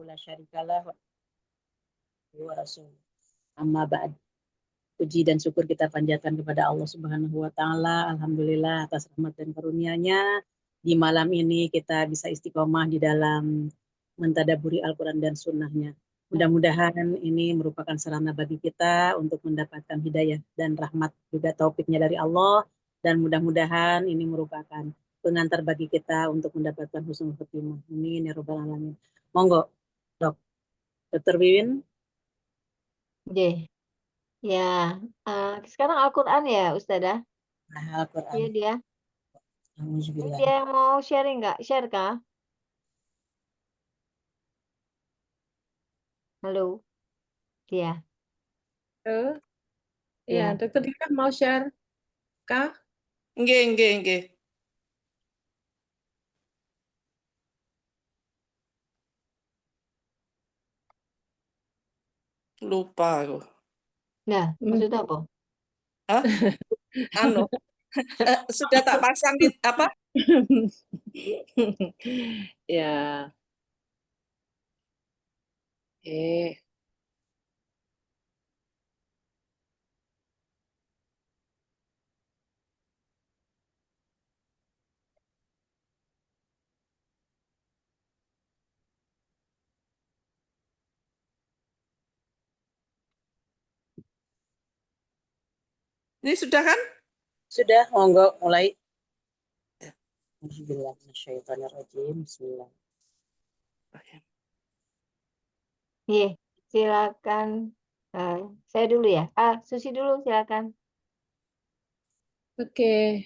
la syarikalah wa rasul. Amma ba'd. Puji dan syukur kita panjatkan kepada Allah Subhanahu wa taala. Alhamdulillah atas rahmat dan karunia-Nya di malam ini kita bisa istiqomah di dalam mentadaburi Al-Qur'an dan sunnahnya. Mudah-mudahan ini merupakan sarana bagi kita untuk mendapatkan hidayah dan rahmat juga taufiknya dari Allah, dan mudah-mudahan ini merupakan pengantar bagi kita untuk mendapatkan husnul khotimah. Amin ya rabbal alamin. Monggo, Dok. Dr. Wiwin. Oke. Ya, sekarang Al-Quran ya, Ustazah? Nah, Iya Al-Quran. dia. Ini Alhamdulillah. dia yang mau sharing nggak? Share kah? Halo? Iya. Iya, Ya. Dokter Dika mau share kah? Nggih. Lupa aku. Nah, maksudnya apa? Hah? Anu, sudah tak pasang di apa? Ya. Ini sudah kan? Sudah, monggo mulai. Bismillahirrahmanirrahim. Bismillah. Iya, silakan. Saya dulu ya. Susi dulu silakan. Oke.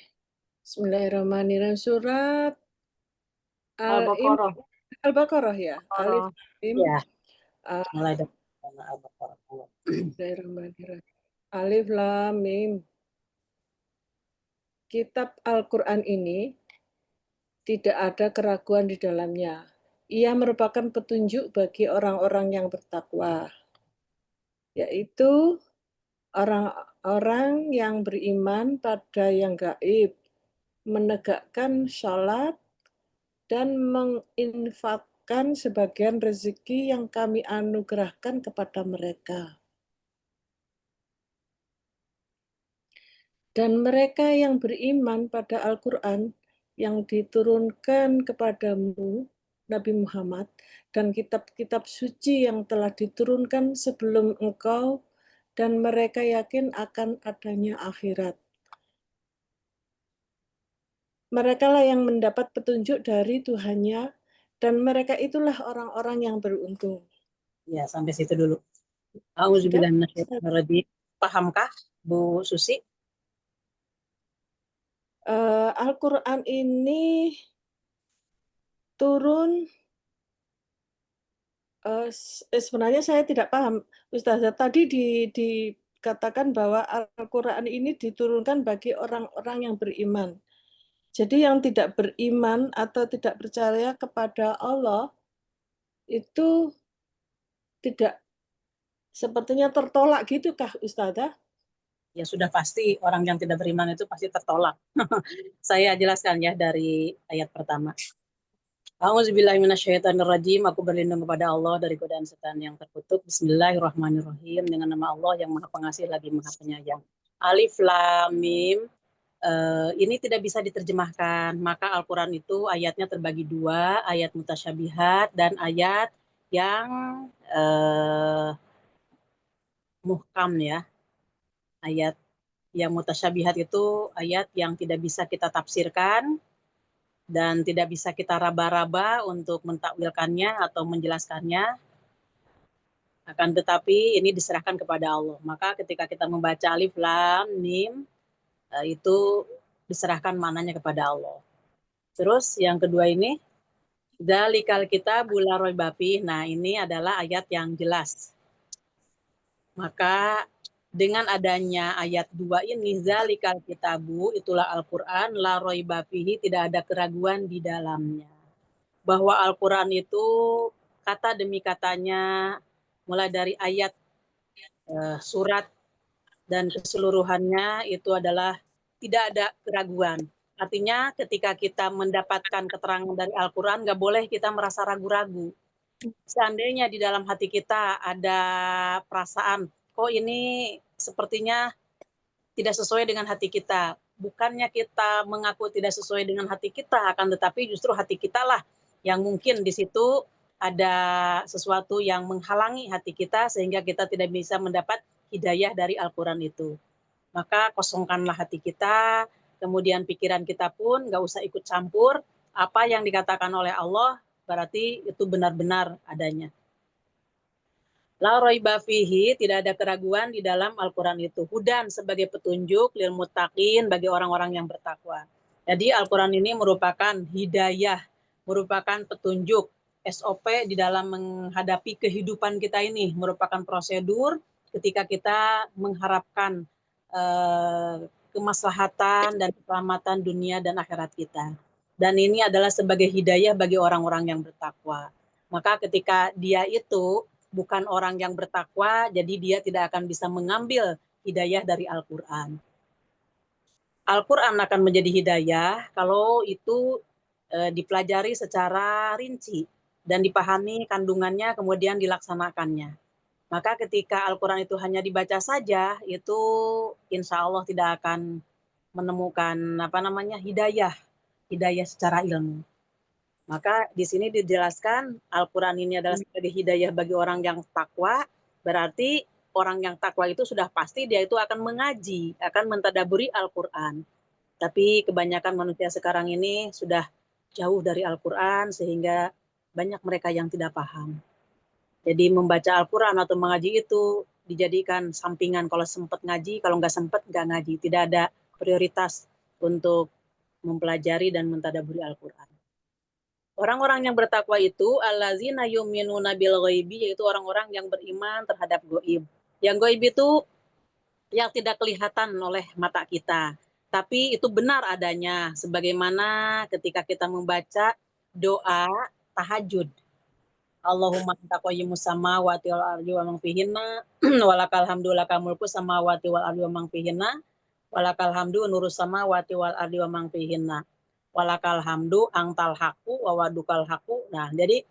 Bismillahirrahmanirrahim. Surat Al-Baqarah. Al-Baqarah ya. Alif Mim. Ya, mulai dari Al-Baqarah. Bismillahirrahmanirrahim. Alif Lam Mim. Kitab Al-Quran ini tidak ada keraguan di dalamnya. Ia merupakan petunjuk bagi orang-orang yang bertakwa, yaitu orang-orang yang beriman pada yang gaib, menegakkan sholat, dan menginfakkan sebagian rezeki yang kami anugerahkan kepada mereka. Dan mereka yang beriman pada Al-Quran yang diturunkan kepadamu, Nabi Muhammad, dan kitab-kitab suci yang telah diturunkan sebelum engkau, dan mereka yakin akan adanya akhirat. Mereka lah yang mendapat petunjuk dari Tuhannya, dan mereka itulah orang-orang yang beruntung. Ya, sampai situ dulu. Auzubillahi minasyaitonirrajim. Pahamkah, Bu Susi? Al-Quran ini turun, sebenarnya saya tidak paham, Ustazah. Tadi dikatakan bahwa Al-Quran ini diturunkan bagi orang-orang yang beriman. Jadi yang tidak beriman atau tidak percaya kepada Allah itu tidak sepertinya tertolak gitu kah, Ustazah? Ya sudah pasti orang yang tidak beriman itu pasti tertolak. Saya jelaskan ya dari ayat pertama. Auzubillahi minasyaitonirrajim. Aku berlindung kepada Allah dari godaan setan yang terkutuk. Bismillahirrahmanirrahim. Dengan nama Allah yang Maha Pengasih lagi Maha Penyayang. Alif Lam Mim. Ini tidak bisa diterjemahkan. Maka Al-Quran itu ayatnya terbagi dua, ayat mutasyabihat dan ayat yang muhkam ya. Ayat yang mutasyabihat itu ayat yang tidak bisa kita tafsirkan dan tidak bisa kita raba-raba untuk mentakwilkannya atau menjelaskannya. Akan tetapi ini diserahkan kepada Allah. Maka ketika kita membaca Alif Lam Mim, itu diserahkan maknanya kepada Allah. Terus yang kedua ini, Dzalikal kitabul la raiba fih. Nah, ini adalah ayat yang jelas. Maka dengan adanya ayat 2 ini, Dzalikal kitabu, itulah Al-Qur'an, la raiba fihi, tidak ada keraguan di dalamnya. Bahwa Al-Qur'an itu kata demi katanya, mulai dari ayat, surat dan keseluruhannya itu adalah tidak ada keraguan. Artinya ketika kita mendapatkan keterangan dari Al-Quran, nggak boleh kita merasa ragu-ragu. Seandainya di dalam hati kita ada perasaan, kok ini sepertinya tidak sesuai dengan hati kita. Bukannya kita mengaku tidak sesuai dengan hati kita, akan tetapi justru hati kita lah yang mungkin di situ ada sesuatu yang menghalangi hati kita sehingga kita tidak bisa mendapat hidayah dari Al-Quran itu. Maka kosongkanlah hati kita, kemudian pikiran kita pun nggak usah ikut campur, apa yang dikatakan oleh Allah berarti itu benar-benar adanya. La raiba fihi, tidak ada keraguan di dalam Al-Quran itu. Hudan sebagai petunjuk lil muttaqin, bagi orang-orang yang bertakwa. Jadi Al-Quran ini merupakan hidayah, merupakan petunjuk, SOP di dalam menghadapi kehidupan kita ini, merupakan prosedur ketika kita mengharapkan kemaslahatan dan keselamatan dunia dan akhirat kita. Dan ini adalah sebagai hidayah bagi orang-orang yang bertakwa. Maka ketika dia itu bukan orang yang bertakwa, jadi dia tidak akan bisa mengambil hidayah dari Al-Quran. Al-Quran akan menjadi hidayah kalau itu dipelajari secara rinci dan dipahami kandungannya, kemudian dilaksanakannya. Maka ketika Al-Quran itu hanya dibaca saja, itu insya Allah tidak akan menemukan hidayah secara ilmu. Maka di sini dijelaskan Al-Quran ini adalah sebagai hidayah bagi orang yang takwa, berarti orang yang takwa itu sudah pasti dia itu akan mengaji, akan mentadaburi Al-Quran. Tapi kebanyakan manusia sekarang ini sudah jauh dari Al-Quran sehingga banyak mereka yang tidak paham. Jadi membaca Al-Quran atau mengaji itu dijadikan sampingan, kalau sempat ngaji, kalau nggak sempat nggak ngaji. Tidak ada prioritas untuk mempelajari dan mentadaburi Al-Quran. Orang-orang yang bertakwa itu allazina yu'minuna bil ghaibi, yaitu orang-orang yang beriman terhadap gaib. Yang gaib itu yang tidak kelihatan oleh mata kita, tapi itu benar adanya, sebagaimana ketika kita membaca doa tahajud. Allahumma anta qayyimus samawati wal ardi wa man fihinna walakal hamdu lakal mulku samawati wal ardi wa man fihinna walakal hamdu nurus samawati wal ardi wa man fihinna walakal hamdu angtal haku wawadukal haku. Nah, jadi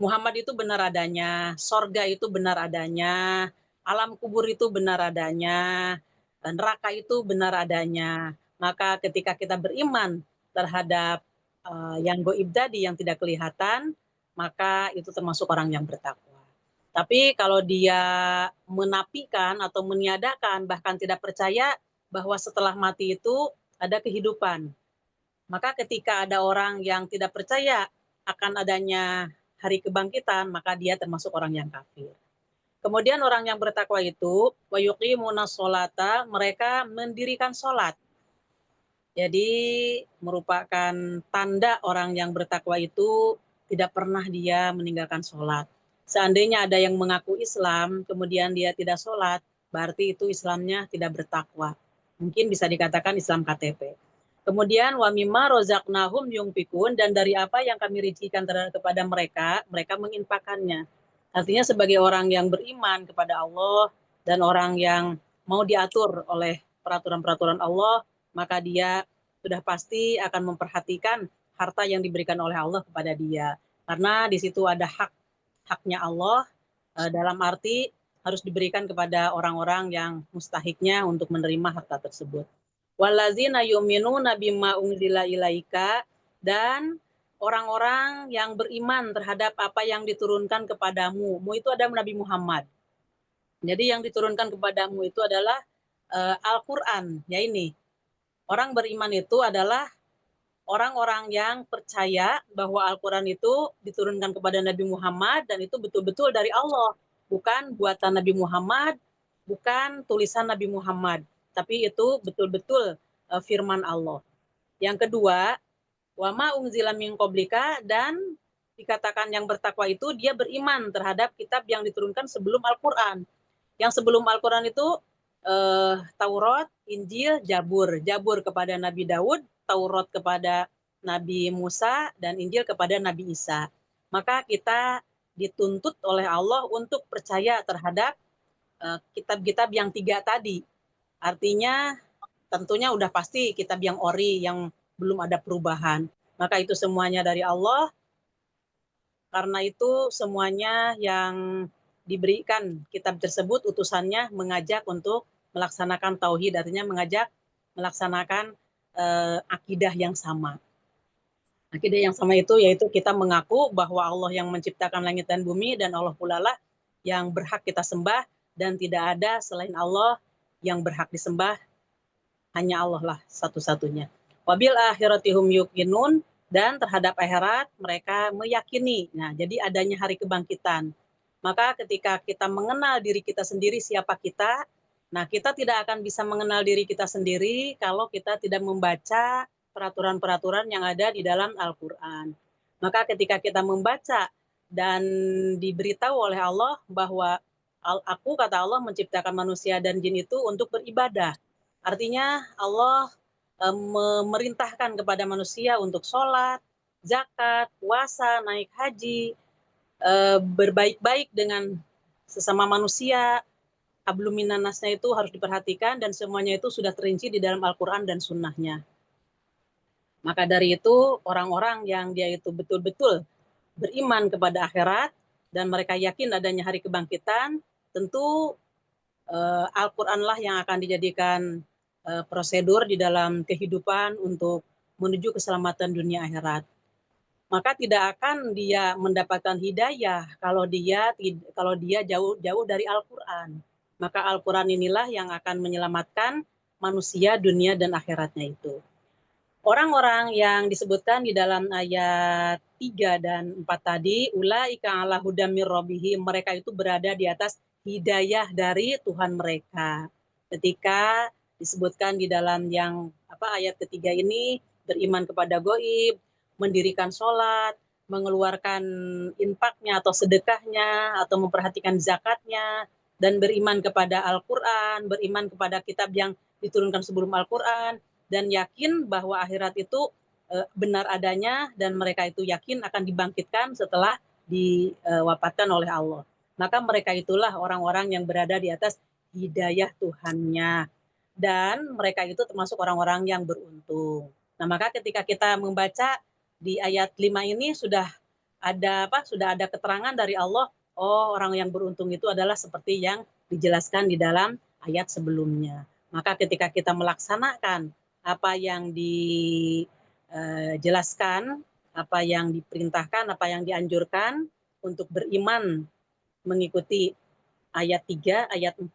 Muhammad itu benar adanya, sorga itu benar adanya, alam kubur itu benar adanya, neraka itu benar adanya. Maka ketika kita beriman terhadap yang goib tadi, yang tidak kelihatan, maka itu termasuk orang yang bertakwa. Tapi kalau dia menafikan atau meniadakan, bahkan tidak percaya bahwa setelah mati itu ada kehidupan, maka ketika ada orang yang tidak percaya akan adanya hari kebangkitan, maka dia termasuk orang yang kafir. Kemudian orang yang bertakwa itu, wa yuqimuna sholata, mereka mendirikan sholat. Jadi merupakan tanda orang yang bertakwa itu tidak pernah dia meninggalkan sholat. Seandainya ada yang mengaku Islam, kemudian dia tidak sholat, berarti itu Islamnya tidak bertakwa. Mungkin bisa dikatakan Islam KTP. Kemudian wa mimma rozaqnahum yunfikun, dan dari apa yang kami rizkikan kepada mereka, mereka menginfakkannya. Artinya sebagai orang yang beriman kepada Allah dan orang yang mau diatur oleh peraturan-peraturan Allah, maka dia sudah pasti akan memperhatikan harta yang diberikan oleh Allah kepada dia. Karena di situ ada haknya Allah, dalam arti harus diberikan kepada orang-orang yang mustahiknya untuk menerima harta tersebut. Wallazina yu'minuna bima unzila ilaika, dan orang-orang yang beriman terhadap apa yang diturunkan kepadamu. Mu itu ada Nabi Muhammad. Jadi yang diturunkan kepadamu itu adalah Al-Quran. Ya ini, orang beriman itu adalah orang-orang yang percaya bahwa Al-Quran itu diturunkan kepada Nabi Muhammad dan itu betul-betul dari Allah. Bukan buatan Nabi Muhammad, bukan tulisan Nabi Muhammad, tapi itu betul-betul firman Allah. Yang kedua, wa ma unzila min qablika, dan dikatakan yang bertakwa itu dia beriman terhadap kitab yang diturunkan sebelum Al-Quran. Yang sebelum Al-Quran itu Taurat, Injil, Jabur. Jabur kepada Nabi Daud, Taurat kepada Nabi Musa, dan Injil kepada Nabi Isa. Maka kita dituntut oleh Allah untuk percaya terhadap kitab-kitab yang 3 tadi. Artinya tentunya udah pasti kitab yang ori, yang belum ada perubahan. Maka itu semuanya dari Allah. Karena itu semuanya yang diberikan kitab tersebut utusannya mengajak untuk melaksanakan tauhid, artinya mengajak melaksanakan akidah yang sama. Akidah yang sama itu yaitu kita mengaku bahwa Allah yang menciptakan langit dan bumi dan Allah pula lah yang berhak kita sembah dan tidak ada selain Allah yang berhak disembah, hanya Allah lah satu-satunya. Wabil akhiratihum yuqinun, dan terhadap akhirat mereka meyakini. Nah, jadi adanya hari kebangkitan. Maka ketika kita mengenal diri kita sendiri siapa kita, nah kita tidak akan bisa mengenal diri kita sendiri kalau kita tidak membaca peraturan-peraturan yang ada di dalam Al-Quran. Maka ketika kita membaca dan diberitahu oleh Allah bahwa aku, kata Allah, menciptakan manusia dan jin itu untuk beribadah. Artinya Allah memerintahkan kepada manusia untuk sholat, zakat, puasa, naik haji, berbaik-baik dengan sesama manusia. Hablum minan nasnya itu harus diperhatikan dan semuanya itu sudah terinci di dalam Al-Quran dan sunnahnya. Maka dari itu orang-orang yang dia itu betul-betul beriman kepada akhirat dan mereka yakin adanya hari kebangkitan, tentu Al-Quran lah yang akan dijadikan prosedur di dalam kehidupan untuk menuju keselamatan dunia akhirat. Maka tidak akan dia mendapatkan hidayah kalau dia jauh dari Al-Quran. Maka Al-Quran inilah yang akan menyelamatkan manusia dunia dan akhiratnya itu. Orang-orang yang disebutkan di dalam ayat 3 dan 4 tadi, ulaika ala hudam mir rabbihim, mereka itu berada di atas hidayah dari Tuhan mereka. Ketika disebutkan di dalam yang ayat ketiga ini, beriman kepada goib, mendirikan sholat, mengeluarkan infaknya atau sedekahnya, atau memperhatikan zakatnya, dan beriman kepada Al-Quran, beriman kepada kitab yang diturunkan sebelum Al-Quran, dan yakin bahwa akhirat itu benar adanya dan mereka itu yakin akan dibangkitkan setelah diwafatkan oleh Allah. Maka mereka itulah orang-orang yang berada di atas hidayah Tuhannya. Dan mereka itu termasuk orang-orang yang beruntung. Nah, maka ketika kita membaca di ayat 5 ini sudah ada keterangan dari Allah, oh, orang yang beruntung itu adalah seperti yang dijelaskan di dalam ayat sebelumnya. Maka ketika kita melaksanakan apa yang dijelaskan, apa yang diperintahkan, apa yang dianjurkan untuk beriman mengikuti ayat 3, ayat 4,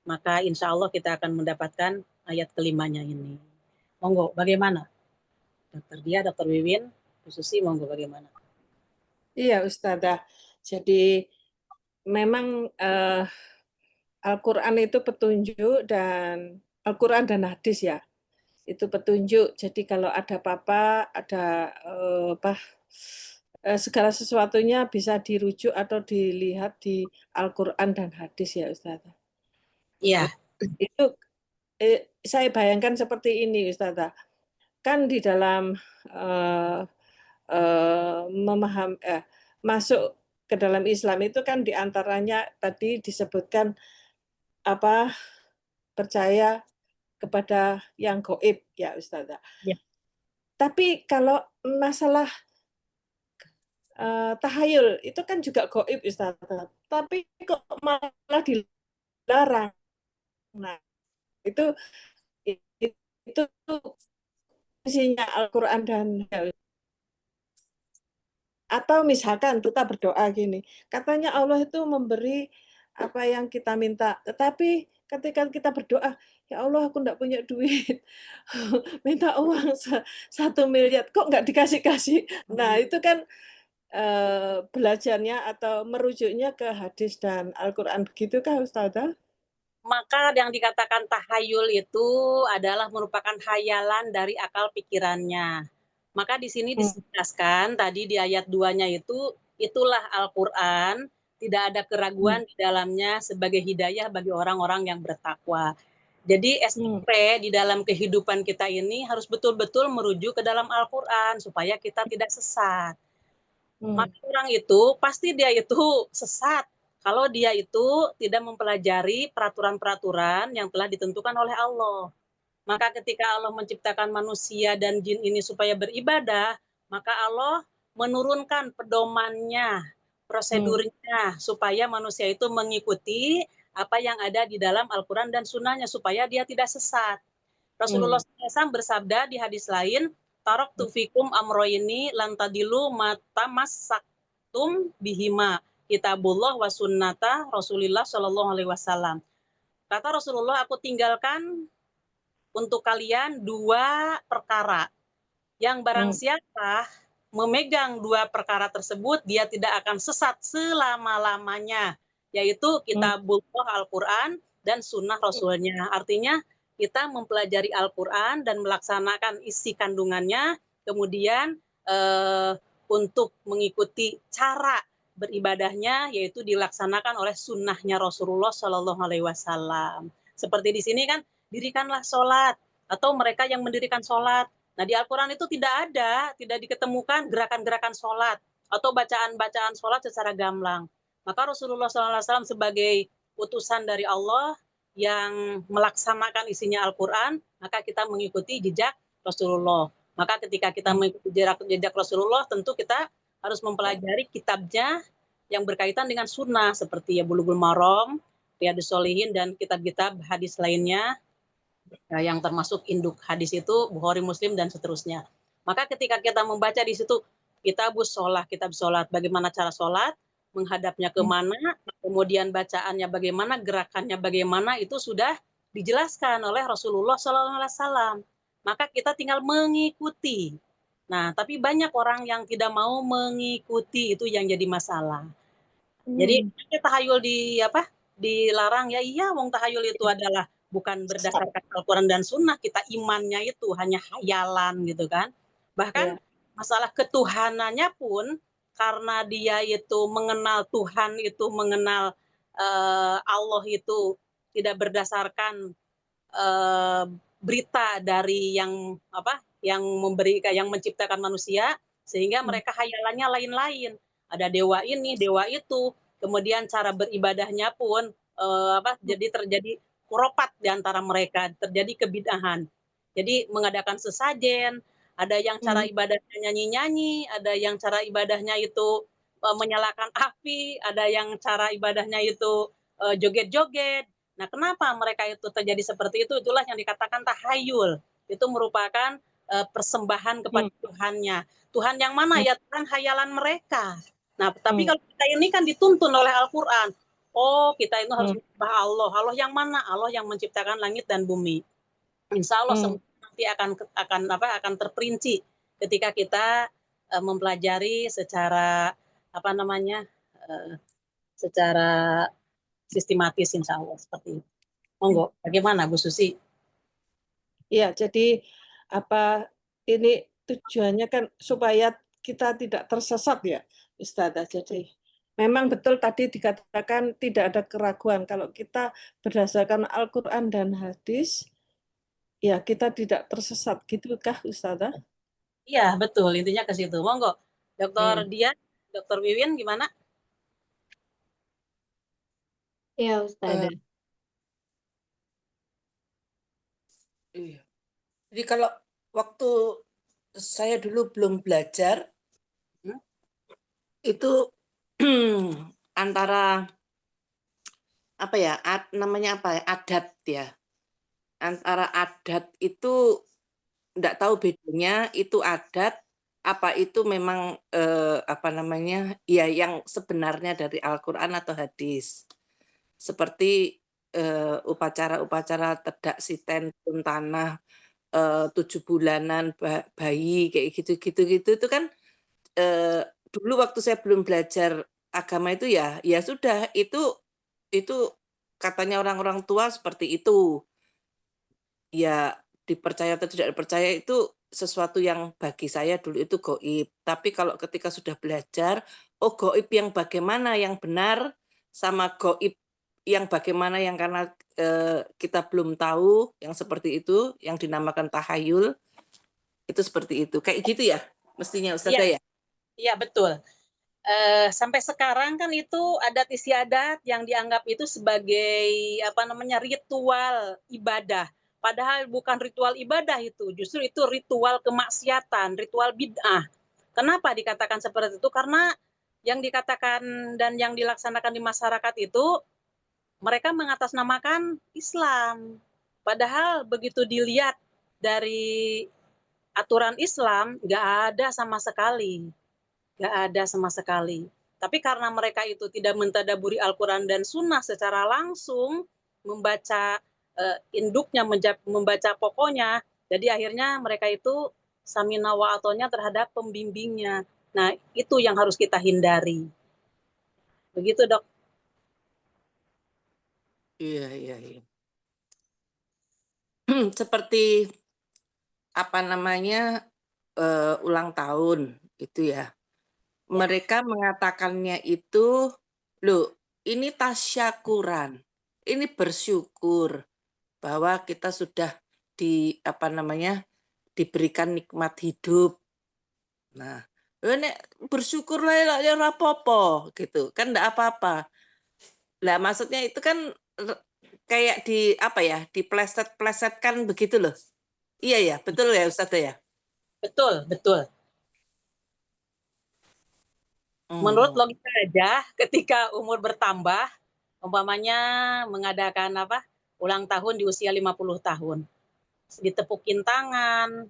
maka insya Allah kita akan mendapatkan ayat kelimanya ini. Monggo, bagaimana? Dokter Dia, Dokter Wiwin, Bu Susi, monggo bagaimana? Iya, Ustazah. Jadi memang Al-Quran itu petunjuk dan Al-Quran dan hadis ya. Itu petunjuk. Jadi kalau ada apa-apa, ada segala sesuatunya bisa dirujuk atau dilihat di Al-Quran dan hadis ya Ustazah. Iya. Itu saya bayangkan seperti ini Ustazah. Kan di dalam masuk ke dalam Islam itu kan diantaranya tadi disebutkan percaya kepada yang gaib ya Ustazah. Ya. Tapi kalau masalah tahayul itu kan juga gaib Ustazah. Tapi kok malah dilarang. Nah, itu isinya Al-Quran dan atau misalkan kita berdoa gini, katanya Allah itu memberi apa yang kita minta, tetapi ketika kita berdoa, ya Allah aku enggak punya duit, minta uang 1 miliar, kok enggak dikasih-kasih. Nah itu kan belajarnya atau merujuknya ke hadis dan Al-Quran, begitukah Ustazah? Maka yang dikatakan tahayul itu adalah merupakan hayalan dari akal pikirannya. Maka di sini dijelaskan tadi di ayat 2-nya itu, itulah Al-Quran, tidak ada keraguan di dalamnya sebagai hidayah bagi orang-orang yang bertakwa. Jadi SOP di dalam kehidupan kita ini harus betul-betul merujuk ke dalam Al-Quran supaya kita tidak sesat. Maka orang itu pasti dia itu sesat kalau dia itu tidak mempelajari peraturan-peraturan yang telah ditentukan oleh Allah. Maka ketika Allah menciptakan manusia dan jin ini supaya beribadah, maka Allah menurunkan pedomannya, prosedurnya, supaya manusia itu mengikuti apa yang ada di dalam Al-Quran dan Sunnahnya, supaya dia tidak sesat. Rasulullah SAW bersabda di hadis lain, taraktu fikum amroini lantadilu matamasaktum bihima kitabullah wa sunnata Rasulillah Shallallahu Alaihi Wasallam. Kata Rasulullah, aku tinggalkan untuk kalian 2 perkara. Yang barang siapa memegang 2 perkara tersebut, dia tidak akan sesat selama-lamanya, yaitu kitabullah Al-Quran dan sunnah Rasulnya. Artinya kita mempelajari Al-Quran dan melaksanakan isi kandungannya, kemudian untuk mengikuti cara beribadahnya, yaitu dilaksanakan oleh sunnahnya Rasulullah Shallallahu Alaihi Wasallam. Seperti di sini kan, dirikanlah sholat, atau mereka yang mendirikan sholat. Nah, di Al-Quran itu tidak diketemukan gerakan-gerakan sholat atau bacaan-bacaan sholat secara gamblang. Maka Rasulullah SAW sebagai utusan dari Allah yang melaksanakan isinya Al-Quran, maka kita mengikuti jejak Rasulullah. Maka ketika kita mengikuti jejak Rasulullah, tentu kita harus mempelajari kitabnya yang berkaitan dengan sunnah, seperti ya Bulughul Maram, Riyadhus Shalihin, dan kitab-kitab hadis lainnya, yang termasuk induk hadis itu Bukhari, Muslim, dan seterusnya. Maka ketika kita membaca di situ kitab sholat, bagaimana cara sholat, menghadapnya kemana, kemudian bacaannya bagaimana, gerakannya bagaimana, itu sudah dijelaskan oleh Rasulullah SAW. Maka kita tinggal mengikuti. Nah, tapi banyak orang yang tidak mau mengikuti, itu yang jadi masalah. Jadi tahayul dilarang, ya iya, wong tahayul itu adalah bukan berdasarkan Al-Quran dan Sunnah, kita imannya itu hanya hayalan gitu kan. Bahkan masalah ketuhanannya pun, karena dia itu mengenal Tuhan, itu mengenal Allah itu tidak berdasarkan berita dari yang menciptakan manusia, sehingga mereka hayalannya lain-lain. Ada dewa ini, dewa itu, kemudian cara beribadahnya pun jadi terjadi kuropat di antara mereka, terjadi kebid'ahan. Jadi mengadakan sesajen, ada yang cara ibadahnya nyanyi-nyanyi, ada yang cara ibadahnya itu menyalakan api, ada yang cara ibadahnya itu joget-joget. Nah, kenapa mereka itu terjadi seperti itu? Itulah yang dikatakan tahayul. Itu merupakan persembahan kepada Tuhannya. Tuhan yang mana? Ya Tuhan hayalan mereka. Nah, tapi kalau kita ini kan dituntun oleh Al-Quran. Oh, kita itu harus menyembah Allah. Allah yang mana? Allah yang menciptakan langit dan bumi. Insya Allah semua nanti akan terperinci ketika kita mempelajari secara secara sistematis, insya Allah seperti itu. Monggo, bagaimana Bu Susi? Ya, jadi ini tujuannya kan supaya kita tidak tersesat ya, Ustazah. Jadi memang betul tadi dikatakan tidak ada keraguan kalau kita berdasarkan Al-Quran dan hadis, ya kita tidak tersesat, gitukah Ustazah? Iya, betul, intinya ke situ. Monggo, Dr. Dian, Dr. Wiwin, gimana? Ya, Ustazah. Jadi kalau waktu saya dulu belum belajar, itu antara adat ya. Antara adat itu enggak tahu bedanya, itu adat apa itu memang ya yang sebenarnya dari Al-Qur'an atau hadis. Seperti upacara-upacara tedak siten turun tanah, 7 bulanan bayi kayak gitu itu kan dulu waktu saya belum belajar agama itu ya sudah itu katanya orang-orang tua seperti itu. Ya dipercaya atau tidak dipercaya itu sesuatu yang bagi saya dulu itu gaib. Tapi kalau ketika sudah belajar, oh gaib yang bagaimana yang benar sama gaib yang bagaimana yang karena kita belum tahu yang seperti itu, yang dinamakan tahayul, itu seperti itu. Kayak gitu ya mestinya Ustazah ya? Iya, betul. Sampai sekarang kan itu adat istiadat yang dianggap itu sebagai ritual ibadah. Padahal bukan ritual ibadah itu, justru itu ritual kemaksiatan, ritual bid'ah. Kenapa dikatakan seperti itu? Karena yang dikatakan dan yang dilaksanakan di masyarakat itu mereka mengatasnamakan Islam. Padahal begitu dilihat dari aturan Islam, nggak ada sama sekali. Nggak ada sama sekali. Tapi karena mereka itu tidak mentadaburi Al-Quran dan Sunnah secara langsung, membaca induknya, membaca pokoknya, jadi akhirnya mereka itu samina wa atonya terhadap pembimbingnya. Nah, itu yang harus kita hindari. Begitu, Dok. Iya, iya, iya. Seperti apa namanya ulang tahun itu ya. Mereka mengatakannya itu, loh, ini tasyakuran, ini bersyukur bahwa kita sudah apa namanya diberikan nikmat hidup. Nah, nek bersyukur lah ya rapopo gitu kan, enggak apa-apa. Lah maksudnya itu kan kayak di apa ya, dipleset-plesetkan begitu loh. Iya ya, betul ya Ustazah ya? Betul, betul. Menurut logika aja, ketika umur bertambah, umpamanya mengadakan ulang tahun di usia 50 tahun. Ditepukin tangan,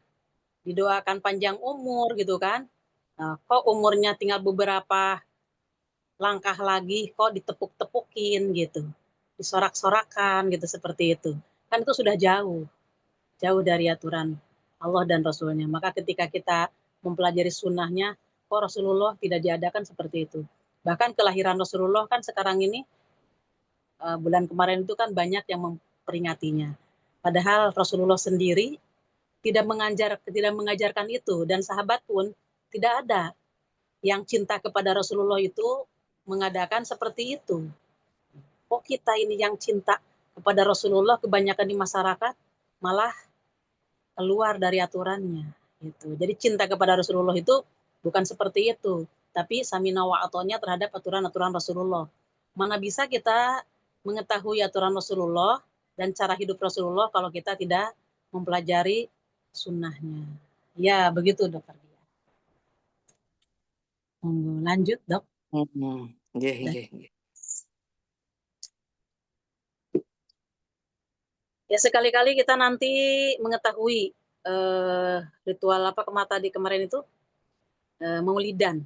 didoakan panjang umur gitu kan. Nah, kok umurnya tinggal beberapa langkah lagi kok ditepuk-tepukin gitu. Disorak-sorakan gitu seperti itu. Kan itu sudah jauh. Jauh dari aturan Allah dan Rasulnya. Maka ketika kita mempelajari sunnahnya, kok Rasulullah tidak diadakan seperti itu. Bahkan kelahiran Rasulullah kan sekarang ini bulan kemarin itu kan banyak yang memperingatinya. Padahal Rasulullah sendiri tidak mengajarkan itu dan sahabat pun tidak ada yang cinta kepada Rasulullah itu mengadakan seperti itu. Kok kita ini yang cinta kepada Rasulullah kebanyakan di masyarakat malah keluar dari aturannya gitu. Jadi cinta kepada Rasulullah itu bukan seperti itu, tapi samina wa atonya terhadap aturan-aturan Rasulullah. Mana bisa kita mengetahui aturan Rasulullah dan cara hidup Rasulullah kalau kita tidak mempelajari sunnahnya. Ya, begitu Dokter Dia. Lanjut, Dok. Iya, iya, iya. Ya sekali-kali kita nanti mengetahui ritual apa tadi kemarin itu Maulidan.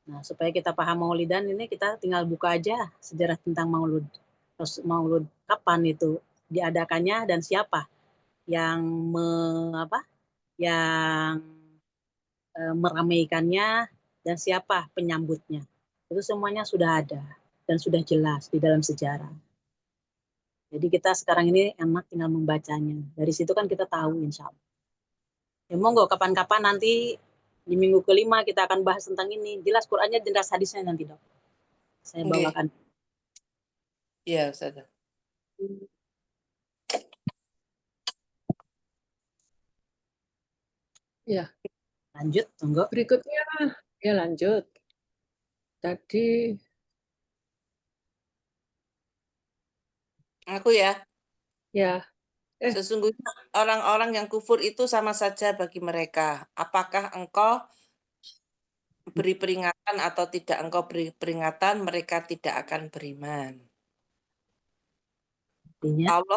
Nah, supaya kita paham Maulidan ini kita tinggal buka aja sejarah tentang Maulud. Terus Maulud kapan itu diadakannya dan siapa yang yang meramaikannya dan siapa penyambutnya. Itu semuanya sudah ada dan sudah jelas di dalam sejarah. Jadi kita sekarang ini enak tinggal membacanya. Dari situ kan kita tahu insya Allah. Ya monggo kapan-kapan nanti di minggu kelima kita akan bahas tentang ini. Jelas Qur'annya, jelas hadisnya nanti Dok. Saya bawakan. Iya, Ustazah. Ya. Lanjut, tunggu. Berikutnya, ya lanjut. Tadi. Aku ya. Ya. Sesungguhnya orang-orang yang kufur itu sama saja bagi mereka. Apakah engkau beri peringatan atau tidak engkau beri peringatan, mereka tidak akan beriman. Allah,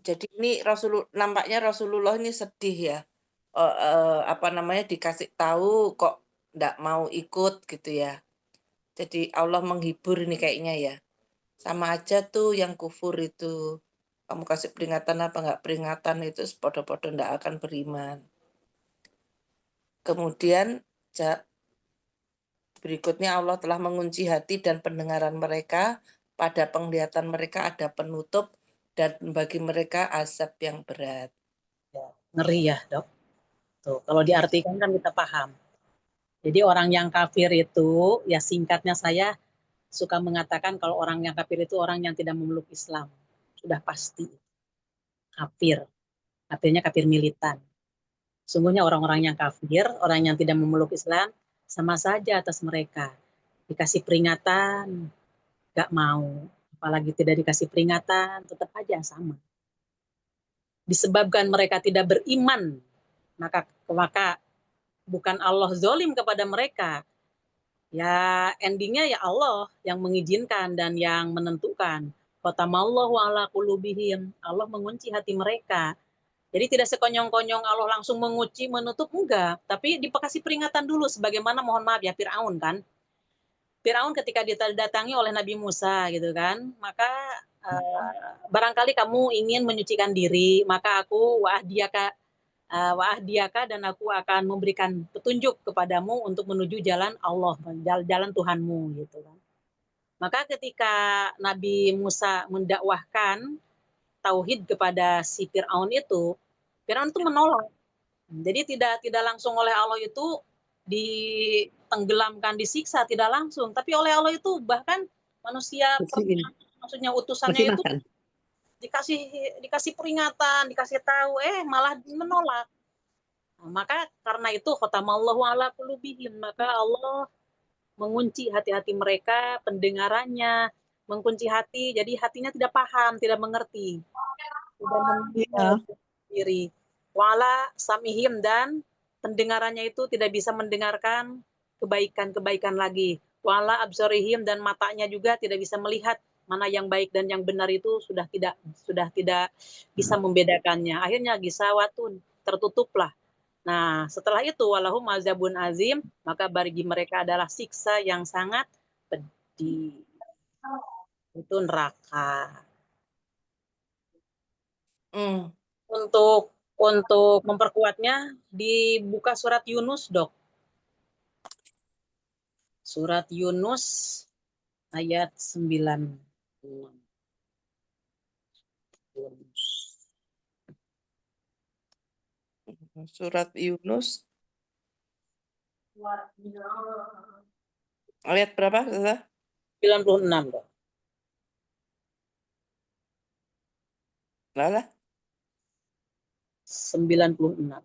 jadi ini nampaknya Rasulullah ini sedih ya. Apa namanya dikasih tahu kok enggak mau ikut gitu ya. Jadi Allah menghibur ini kayaknya ya. Sama aja tuh yang kufur itu. Kamu kasih peringatan apa enggak peringatan itu podo-podo enggak akan beriman. Kemudian berikutnya Allah telah mengunci hati dan pendengaran mereka. Pada penglihatan mereka ada penutup dan bagi mereka azab yang berat. Ya, ngeri ya Dok. Tuh, kalau diartikan kan kita paham. Jadi orang yang kafir itu, ya singkatnya saya suka mengatakan kalau orang yang kafir itu orang yang tidak memeluk Islam. Sudah pasti. Kafir. Kafirnya kafir militan. Sungguhnya orang-orang yang kafir, orang yang tidak memeluk Islam, sama saja atas mereka. Dikasih peringatan, gak mau. Apalagi tidak dikasih peringatan, tetap aja sama. Disebabkan mereka tidak beriman, maka bukan Allah zolim kepada mereka. Ya endingnya ya Allah yang mengizinkan dan yang menentukan. Khatamallahu ala qulubihim. Allah mengunci hati mereka. Jadi tidak sekonyong-konyong Allah langsung mengunci, menutup, enggak. Tapi dikasih peringatan dulu, sebagaimana mohon maaf ya Fir'aun kan. Fir'aun ketika didatangi oleh Nabi Musa gitu kan, maka barangkali kamu ingin menyucikan diri, maka aku wa'ahdiyaka dan aku akan memberikan petunjuk kepadamu untuk menuju jalan Allah, jalan Tuhanmu gitu kan. Maka ketika Nabi Musa mendakwahkan tauhid kepada si Fir'aun itu menolak. Jadi tidak langsung oleh Allah itu ditenggelamkan, disiksa, tidak langsung, tapi oleh Allah itu bahkan manusia maksudnya utusannya itu dikasih peringatan, dikasih tahu, malah menolak. Nah, maka karena itu khatamallahu ala qulubihim, maka Allah mengunci hati-hati mereka, pendengarannya, mengunci hati, jadi hatinya tidak paham, tidak mengerti, tidak mengerti diri. Wala samihim, dan pendengarannya itu tidak bisa mendengarkan kebaikan-kebaikan lagi. Wala absorihim, dan matanya juga tidak bisa melihat mana yang baik dan yang benar itu sudah tidak bisa membedakannya. Akhirnya gisawatun, tertutuplah. Nah, setelah itu walahum azabun azim, maka bagi mereka adalah siksa yang sangat pedih. Itu neraka. Untuk memperkuatnya dibuka surat Yunus, Dok. Surat Yunus ayat 96. Surat Yunus ayat berapa? 96, Dok. Lala? 96.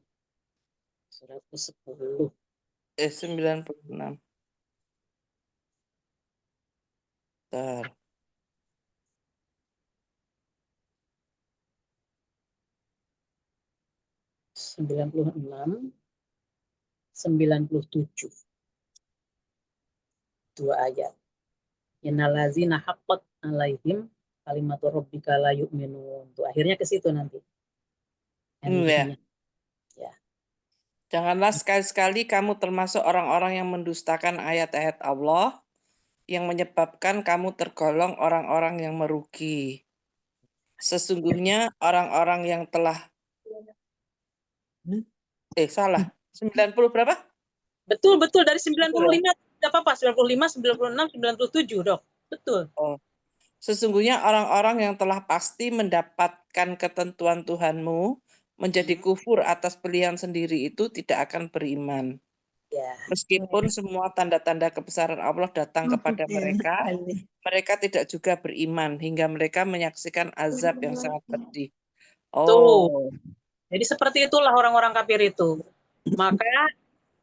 Surat ke-10. 96. Bentar. Sembilan 97. Dua ayat. Innallazina haqqat alaihim kalimatu rabbika la yu'minun. Tuh, akhirnya ke situ nanti. Ya. Ya. Janganlah sekali-sekali kamu termasuk orang-orang yang mendustakan ayat-ayat Allah, yang menyebabkan kamu tergolong orang-orang yang merugi. Sesungguhnya orang-orang yang telah salah. 90 berapa? Betul dari 95. Enggak apa-apa, 95, 96, 97, Dok. Betul. Oh. Sesungguhnya orang-orang yang telah pasti mendapatkan ketentuan Tuhanmu menjadi kufur atas pilihan sendiri itu tidak akan beriman. Ya. Meskipun semua tanda-tanda kebesaran Allah datang kepada mereka, mereka tidak juga beriman hingga mereka menyaksikan azab yang sangat pedih. Tuh. Jadi seperti itulah orang-orang kafir itu. Maka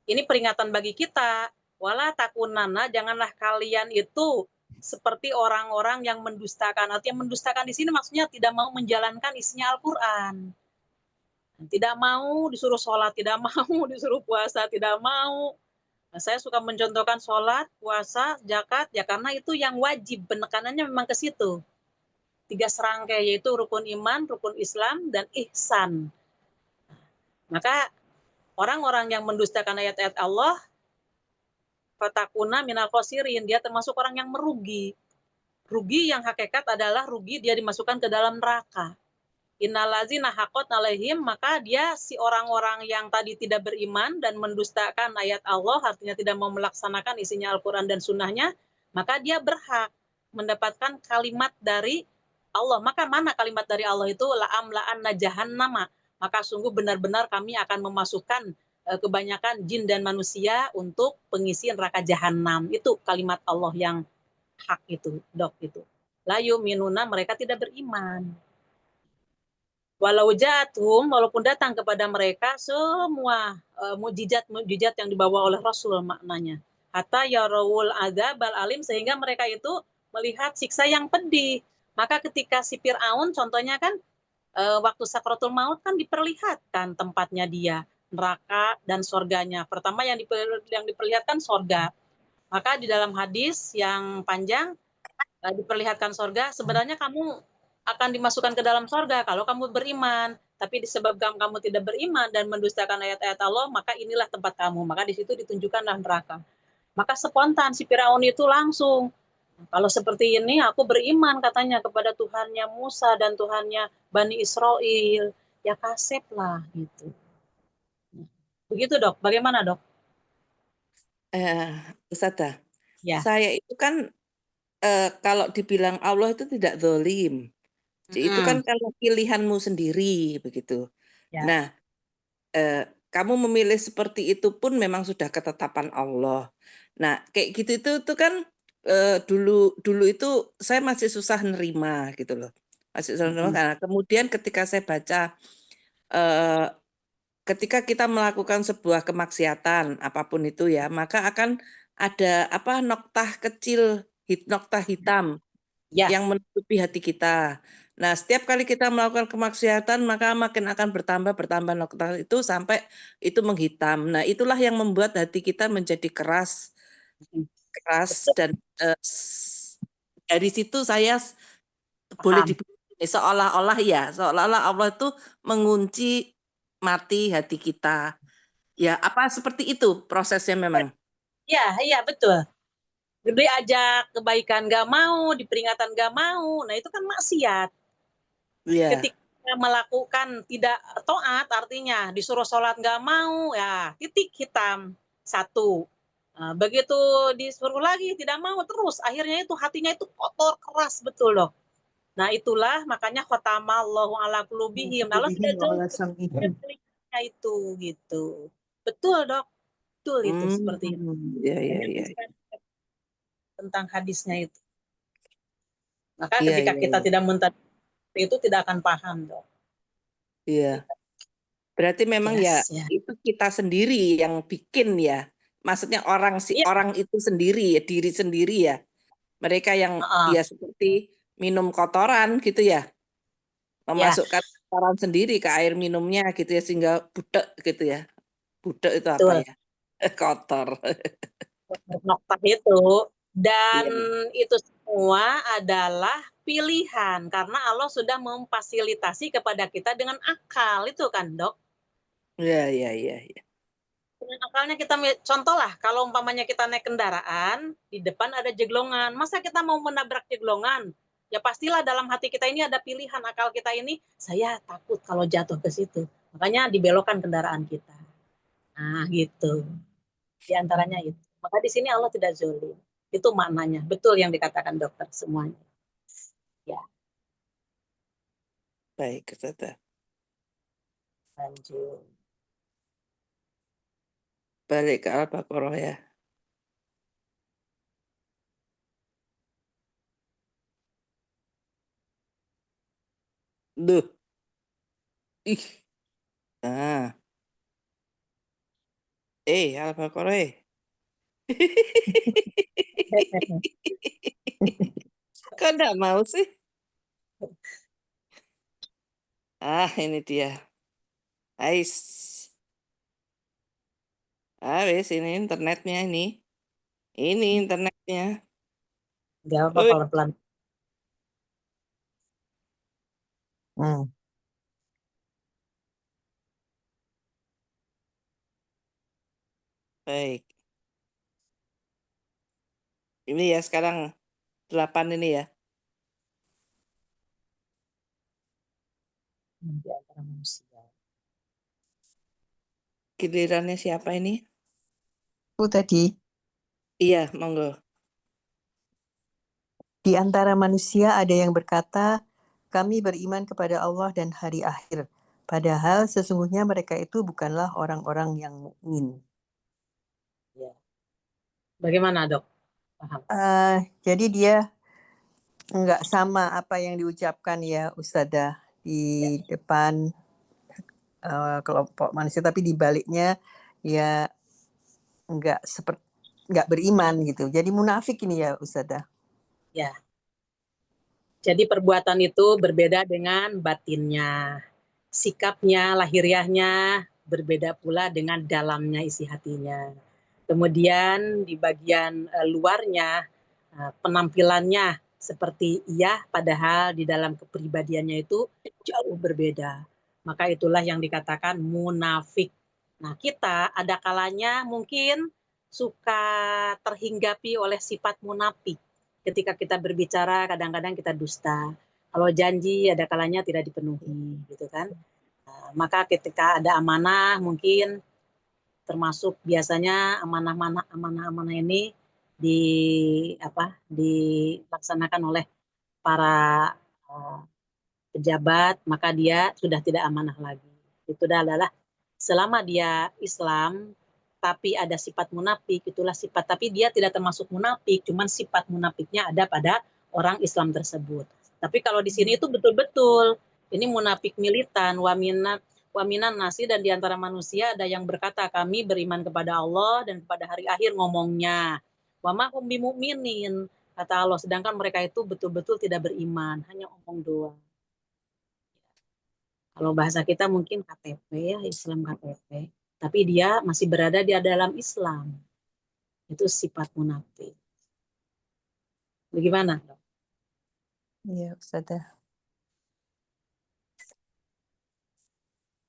ini peringatan bagi kita. Wala takunana, janganlah kalian itu seperti orang-orang yang mendustakan. Artinya mendustakan di sini maksudnya tidak mau menjalankan isinya Al-Quran. Tidak mau disuruh sholat, tidak mau disuruh puasa, tidak mau. Nah, saya suka mencontohkan sholat, puasa, zakat, ya karena itu yang wajib. Penekanannya memang ke situ. 3 serangkai, yaitu rukun iman, rukun Islam, dan ihsan. Maka orang-orang yang mendustakan ayat-ayat Allah, fatakuna minal khosirin, dia termasuk orang yang merugi. Rugi yang hakikat adalah rugi dia dimasukkan ke dalam neraka. Innallazina haqqat alaihim, maka dia si orang-orang yang tadi tidak beriman dan mendustakan ayat Allah, artinya tidak mau melaksanakan isinya Al-Quran dan sunnahnya, maka dia berhak mendapatkan kalimat dari Allah. Maka mana kalimat dari Allah itu? La'amla'anna jahannama. Maka sungguh benar-benar kami akan memasukkan kebanyakan jin dan manusia untuk pengisi neraka jahanam. Itu kalimat Allah yang hak itu, Dok, itu. La yu'minuna, mereka tidak beriman. Walau jatuhum, walaupun datang kepada mereka semua mujizat yang dibawa oleh Rasul, maknanya. Hatta yarawul adzabal alim, sehingga mereka itu melihat siksa yang pedih. Maka ketika si Fir'aun contohnya kan waktu sakratul maut kan diperlihatkan tempatnya dia. neraka dan sorganya. Pertama yang diperlihatkan sorga. Maka di dalam hadis yang panjang diperlihatkan sorga, sebenarnya kamu akan dimasukkan ke dalam sorga kalau kamu beriman. Tapi disebabkan kamu tidak beriman dan mendustakan ayat-ayat Allah, maka inilah tempat kamu. Maka di situ ditunjukkanlah neraka. Maka spontan si Firaun itu langsung, kalau seperti ini aku beriman katanya kepada Tuhannya Musa dan Tuhannya Bani Israel. Ya kasep lah gitu. Begitu dok, bagaimana dok? Ustazah, Ya. saya itu kan kalau dibilang Allah itu tidak zalim. Itu kan kalau pilihanmu sendiri begitu. Ya. Nah, kamu memilih seperti itu pun memang sudah ketetapan Allah. Nah, kayak gitu itu kan dulu itu saya masih susah nerima gitu loh. Masih susah nerima karena kemudian ketika saya baca ketika kita melakukan sebuah kemaksiatan apapun itu ya, maka akan ada noktah kecil, noktah hitam Ya. yang menutupi hati kita. Nah, setiap kali kita melakukan kemaksiatan, maka makin akan bertambah noktah itu sampai itu menghitam. Nah, itulah yang membuat hati kita menjadi keras dan dari situ saya boleh Paham. dibilang seolah-olah Allah itu mengunci mati hati kita. Ya, apa seperti itu prosesnya memang? Iya betul. Diajak kebaikan gak mau, diperingatan gak mau, nah itu kan maksiat. Iya. Ketika melakukan tidak taat, artinya disuruh sholat gak mau, ya titik hitam satu. Nah, begitu disuruh lagi tidak mau terus, akhirnya itu hatinya itu kotor keras betul loh. Nah itulah makanya khotamallahu ala qulubihim. Allah tidak jauh itu gitu. Betul dok, betul itu seperti itu. Iya. Tentang hadisnya itu. Maka Iya, ketika iya, kita iya. tidak mentadabur itu tidak akan paham dok. Iya. Berarti memang ya Ya. itu kita sendiri yang bikin ya. Maksudnya orang Iya. itu sendiri ya, diri sendiri ya. Mereka yang Uh-uh. ya seperti minum kotoran gitu ya. Ya. Memasukkan kotoran sendiri ke air minumnya gitu ya sehingga budek gitu ya. Budek itu apa Betul. ya? Kotor. Noktah itu dan Iya. itu semua adalah pilihan karena Allah sudah memfasilitasi kepada kita dengan akal itu kan dok. Iya. Dengan akalnya kita contoh lah kalau umpamanya kita naik kendaraan di depan ada jeglongan, masa kita mau menabrak jeglongan? Ya pastilah dalam hati kita ini ada pilihan akal kita ini saya takut kalau jatuh ke situ. Makanya dibelokkan kendaraan kita. Nah, gitu. Di antaranya itu. Maka di sini Allah tidak zalim. Itu maknanya. Betul yang dikatakan dokter semuanya. Ya, Baik, Ustazah. lanjut. Balik ke Al-Baqarah ya. Duh. Ih. Nah. Al-Baqarah. Kok enggak mau sih? Ini dia. Ais. Wes ini internetnya ini. Ini internetnya. Gak apa Wih. pelan-pelan. Baik. Ini ya sekarang 8 ini ya. Di antara manusia. Gilirannya siapa ini? Tadi Iya, monggo. di antara manusia ada yang berkata, kami beriman kepada Allah dan hari akhir. Padahal sesungguhnya mereka itu bukanlah orang-orang yang mukmin. Ya. Bagaimana dok? Paham? Jadi dia nggak sama apa yang diucapkan ya Ustadzah di depan kelompok manusia, tapi di baliknya ya nggak beriman gitu. Jadi munafik ini ya Ustadzah. Ya. Jadi perbuatan itu berbeda dengan batinnya. Sikapnya, lahiriahnya berbeda pula dengan dalamnya isi hatinya. Kemudian di bagian luarnya, penampilannya seperti iya, padahal di dalam kepribadiannya itu jauh berbeda. Maka itulah yang dikatakan munafik. Nah, kita ada kalanya mungkin suka terhinggapi oleh sifat munafik. Ketika kita berbicara, kadang-kadang kita dusta. Kalau janji ada kalanya tidak dipenuhi, gitu kan. Maka ketika ada amanah, mungkin termasuk biasanya amanah-amanah ini dilaksanakan oleh para pejabat, maka dia sudah tidak amanah lagi. Itu adalah selama dia Islam tapi ada sifat munafik, itulah sifat, tapi dia tidak termasuk munafik, cuman sifat munafiknya ada pada orang Islam tersebut. Tapi kalau di sini itu betul-betul ini munafik militan, waminan nasi, dan diantara manusia ada yang berkata kami beriman kepada Allah dan kepada hari akhir, ngomongnya wa ma hum bimu'minin, kata Allah, sedangkan mereka itu betul-betul tidak beriman, hanya omong doang. Kalau bahasa kita mungkin KTP ya, Islam KTP, tapi dia masih berada di dalam Islam. Itu sifat munafik. Bagaimana? Ya, Ustazah.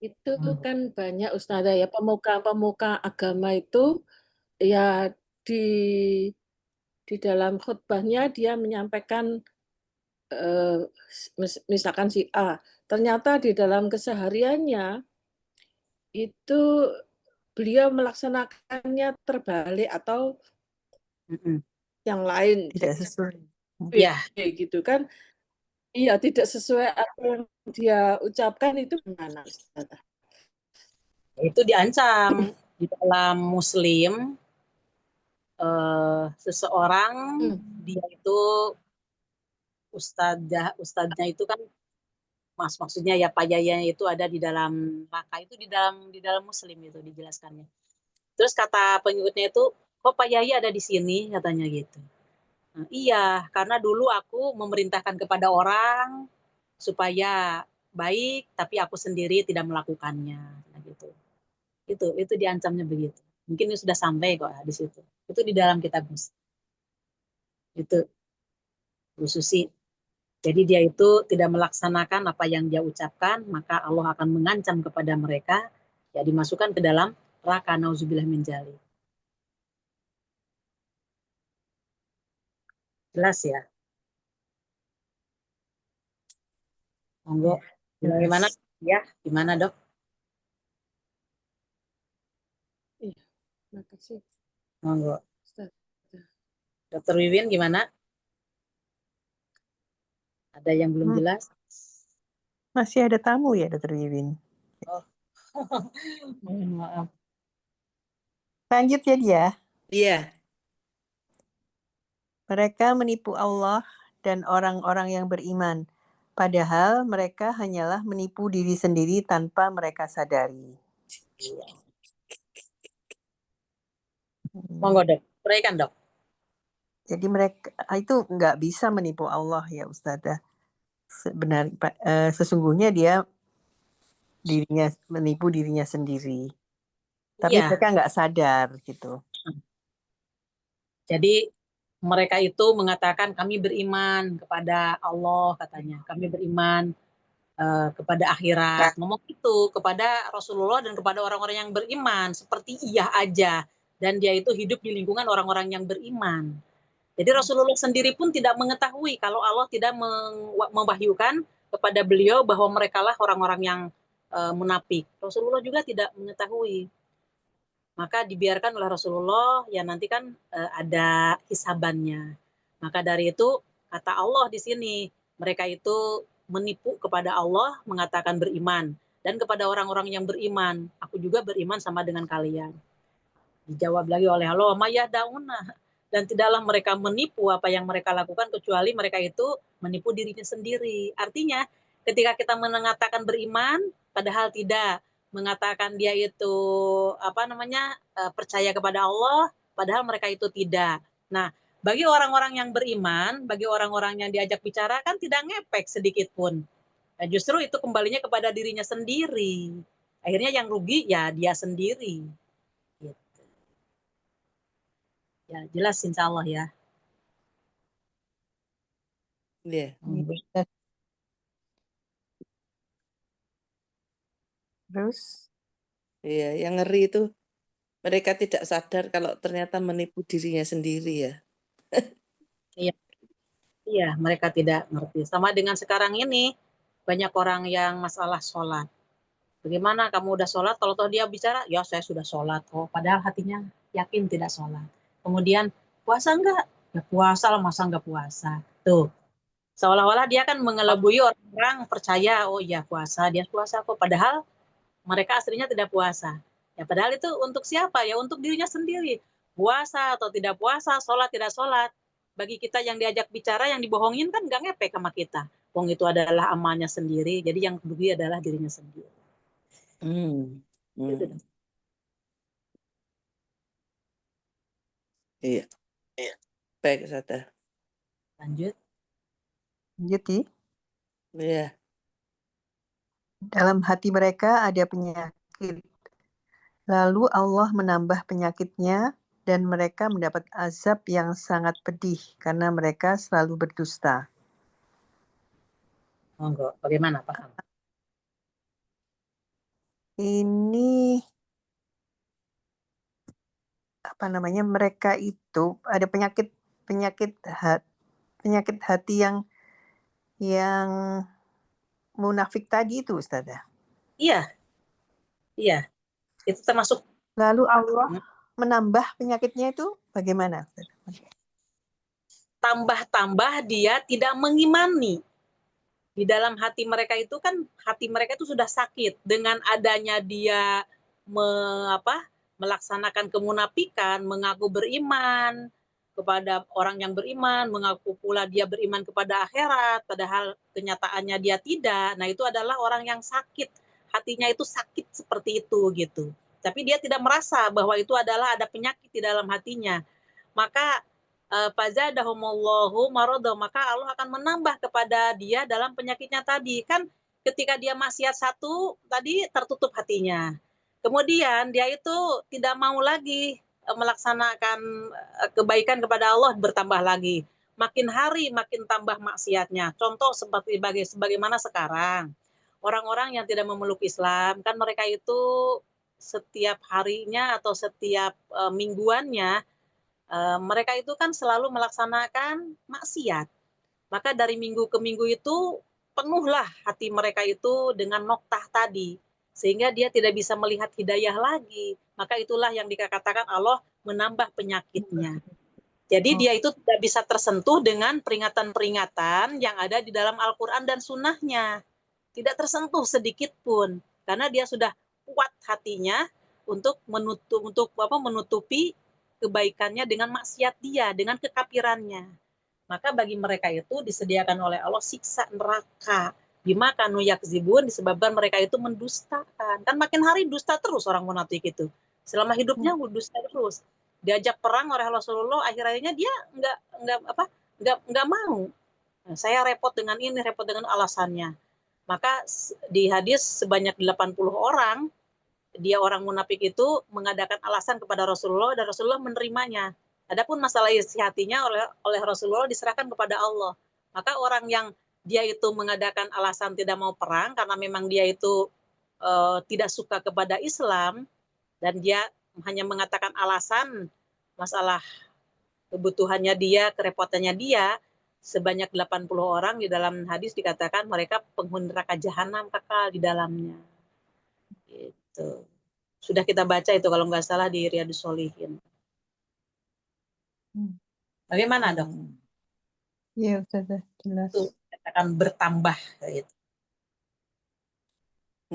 Itu kan banyak Ustazah ya, pemuka-pemuka agama itu ya di dalam khutbahnya dia menyampaikan misalkan si A, ternyata di dalam kesehariannya itu beliau melaksanakannya terbalik atau yang lain, Tidak sesuai. Ya, gitu kan. Iya, tidak sesuai apa yang dia ucapkan, itu gimana Ustazah? itu diancam di dalam Muslim. Seseorang dia itu ustadznya itu kan maksudnya ya Pak Yayanya itu ada di dalam neraka, itu di dalam Muslim itu dijelaskannya. Terus kata pengikutnya itu, kok Pak Yai ada di sini, katanya gitu. Nah, iya, karena dulu aku memerintahkan kepada orang supaya baik, tapi aku sendiri tidak melakukannya, nah, gitu. Itu diancamnya begitu. Mungkin ini sudah sampai kok di situ. Itu di dalam kitab Muslim. Itu Bu Susi. Jadi dia itu tidak melaksanakan apa yang dia ucapkan, maka Allah akan mengancam kepada mereka, ya dimasukkan ke dalam neraka, nauzubillah min dzalik. Jelas ya? Monggo. Gimana? Ya, gimana Dok? Iya, makasih. Monggo. Ustazah. Dokter Wiwin gimana? Ada yang belum jelas? Masih ada tamu ya, Dokter Wiwin? Oh. Mohon maaf. Lanjut ya dia. Iya. Mereka menipu Allah dan orang-orang yang beriman, padahal mereka hanyalah menipu diri sendiri tanpa mereka sadari. Monggo Dok, uraikan Dok. Jadi mereka itu nggak bisa menipu Allah ya Ustazah. Sesungguhnya dia menipu dirinya sendiri. Tapi Iya. mereka nggak sadar gitu. Jadi mereka itu mengatakan kami beriman kepada Allah, katanya. Kami beriman kepada akhirat. Ngomong itu kepada Rasulullah dan kepada orang-orang yang beriman. Seperti iya aja. Dan dia itu hidup di lingkungan orang-orang yang beriman. Jadi Rasulullah sendiri pun tidak mengetahui kalau Allah tidak mewahyukan kepada beliau bahwa merekalah orang-orang yang munafik. Rasulullah juga tidak mengetahui. Maka dibiarkan oleh Rasulullah, ya nanti kan ada hisabannya. Maka dari itu kata Allah di sini, mereka itu menipu kepada Allah, mengatakan beriman, dan kepada orang-orang yang beriman, aku juga beriman sama dengan kalian. Dijawab lagi oleh Allah, maya dauna, dan tidaklah mereka menipu apa yang mereka lakukan kecuali mereka itu menipu dirinya sendiri. Artinya ketika kita mengatakan beriman padahal tidak, mengatakan dia itu percaya kepada Allah padahal mereka itu tidak. Nah, bagi orang-orang yang beriman, bagi orang-orang yang diajak bicara kan tidak ngepek sedikit pun. Nah, justru itu kembalinya kepada dirinya sendiri. Akhirnya yang rugi ya dia sendiri. Gitu. Ya jelas insya Allah ya. Iya. Iya. Terus Iya, yang ngeri itu mereka tidak sadar kalau ternyata menipu dirinya sendiri ya. Iya, iya, mereka tidak ngerti. Sama dengan sekarang ini, banyak orang yang masalah sholat. Bagaimana kamu udah sholat? Kalau toh dia bicara, ya saya sudah sholat. Oh, padahal hatinya yakin tidak sholat. Kemudian, puasa enggak? Ya puasa lah, masa enggak puasa? Tuh, seolah-olah dia kan mengelabui orang percaya, oh iya puasa, dia puasa kok. Padahal mereka aslinya tidak puasa. Ya padahal itu untuk siapa? Ya untuk dirinya sendiri. Puasa atau tidak puasa, sholat tidak sholat. Bagi kita yang diajak bicara, yang dibohongin kan nggak ngepek sama kita. Wong itu adalah amalnya sendiri, jadi yang rugi adalah dirinya sendiri. Gitu. Iya. Baik, Ustazah. Lanjut. jadi Iya. dalam hati mereka ada penyakit. Lalu Allah menambah penyakitnya dan mereka mendapat azab yang sangat pedih karena mereka selalu berdusta. Monggo, bagaimana paham? Ini apa namanya? Mereka itu ada penyakit hati yang munafik tadi itu, Ustazah. Iya, iya. Itu termasuk Lalu Allah menambah penyakitnya itu bagaimana, Ustazah? tambah-tambah dia tidak mengimani. Di dalam hati mereka itu kan, hati mereka itu sudah sakit. Dengan adanya dia melaksanakan kemunafikan, mengaku beriman kepada orang yang beriman, mengaku pula dia beriman kepada akhirat, padahal kenyataannya dia tidak. Nah itu adalah orang yang sakit, hatinya itu sakit seperti itu gitu. Tapi dia tidak merasa bahwa itu adalah ada penyakit di dalam hatinya. Maka fazadahumullahu maradha, maka Allah akan menambah kepada dia dalam penyakitnya tadi. Kan ketika dia maksiat satu tadi tertutup hatinya. Kemudian dia itu tidak mau lagi melaksanakan kebaikan kepada Allah, bertambah lagi. Makin hari makin tambah maksiatnya. Contoh sebagaimana sekarang orang-orang yang tidak memeluk Islam, kan mereka itu setiap harinya atau setiap mingguannya mereka itu kan selalu melaksanakan maksiat. Maka dari minggu ke minggu itu penuhlah hati mereka itu dengan noktah tadi. Sehingga dia tidak bisa melihat hidayah lagi. Maka itulah yang dikatakan Allah menambah penyakitnya. Jadi dia itu tidak bisa tersentuh dengan peringatan-peringatan yang ada di dalam Al-Quran dan Sunnahnya. Tidak tersentuh sedikit pun. Karena dia sudah kuat hatinya untuk menutupi kebaikannya dengan maksiat dia, dengan kekafirannya. Maka bagi mereka itu disediakan oleh Allah siksa neraka. Bima kanu yakzibun, disebabkan mereka itu mendustakan. Kan makin hari dusta terus orang munafik itu. Selama hidupnya dusta terus. Diajak perang oleh Rasulullah, akhirnya dia nggak mau. Nah, saya repot dengan ini, repot dengan alasannya. Maka di hadis sebanyak 80 orang dia orang munafik itu mengadakan alasan kepada Rasulullah dan Rasulullah menerimanya. Adapun masalah isi hatinya oleh Rasulullah diserahkan kepada Allah. Maka orang yang dia itu mengadakan alasan tidak mau perang karena memang dia itu tidak suka kepada Islam dan dia hanya mengatakan alasan masalah kebutuhannya dia, kerepotannya dia, sebanyak 80 orang di dalam hadis dikatakan mereka penghuni neraka jahanam kekal di dalamnya. Gitu. Sudah kita baca itu kalau nggak salah di Riyadhus Shalihin. Bagaimana dok? Iya, Ustazah, jelas. Itu akan bertambah gitu.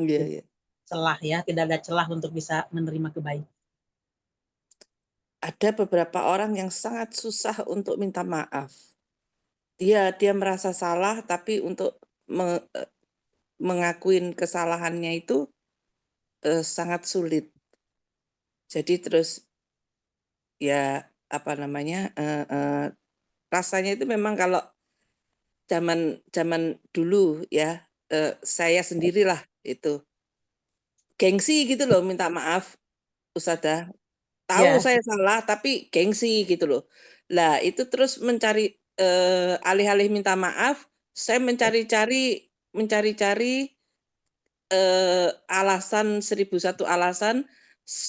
Iya, iya. Celah ya, tidak ada celah untuk bisa menerima kebaikan. Ada beberapa orang yang sangat susah untuk minta maaf. Dia merasa salah, tapi untuk mengakuin kesalahannya itu sangat sulit. Jadi terus ya apa namanya rasanya itu memang kalau zaman dulu ya saya sendirilah itu gengsi gitu loh minta maaf, Ustazah. Tahu Ya, saya salah tapi gengsi gitu loh. Lah itu terus mencari alih-alih minta maaf, saya mencari-cari alasan 1001 alasan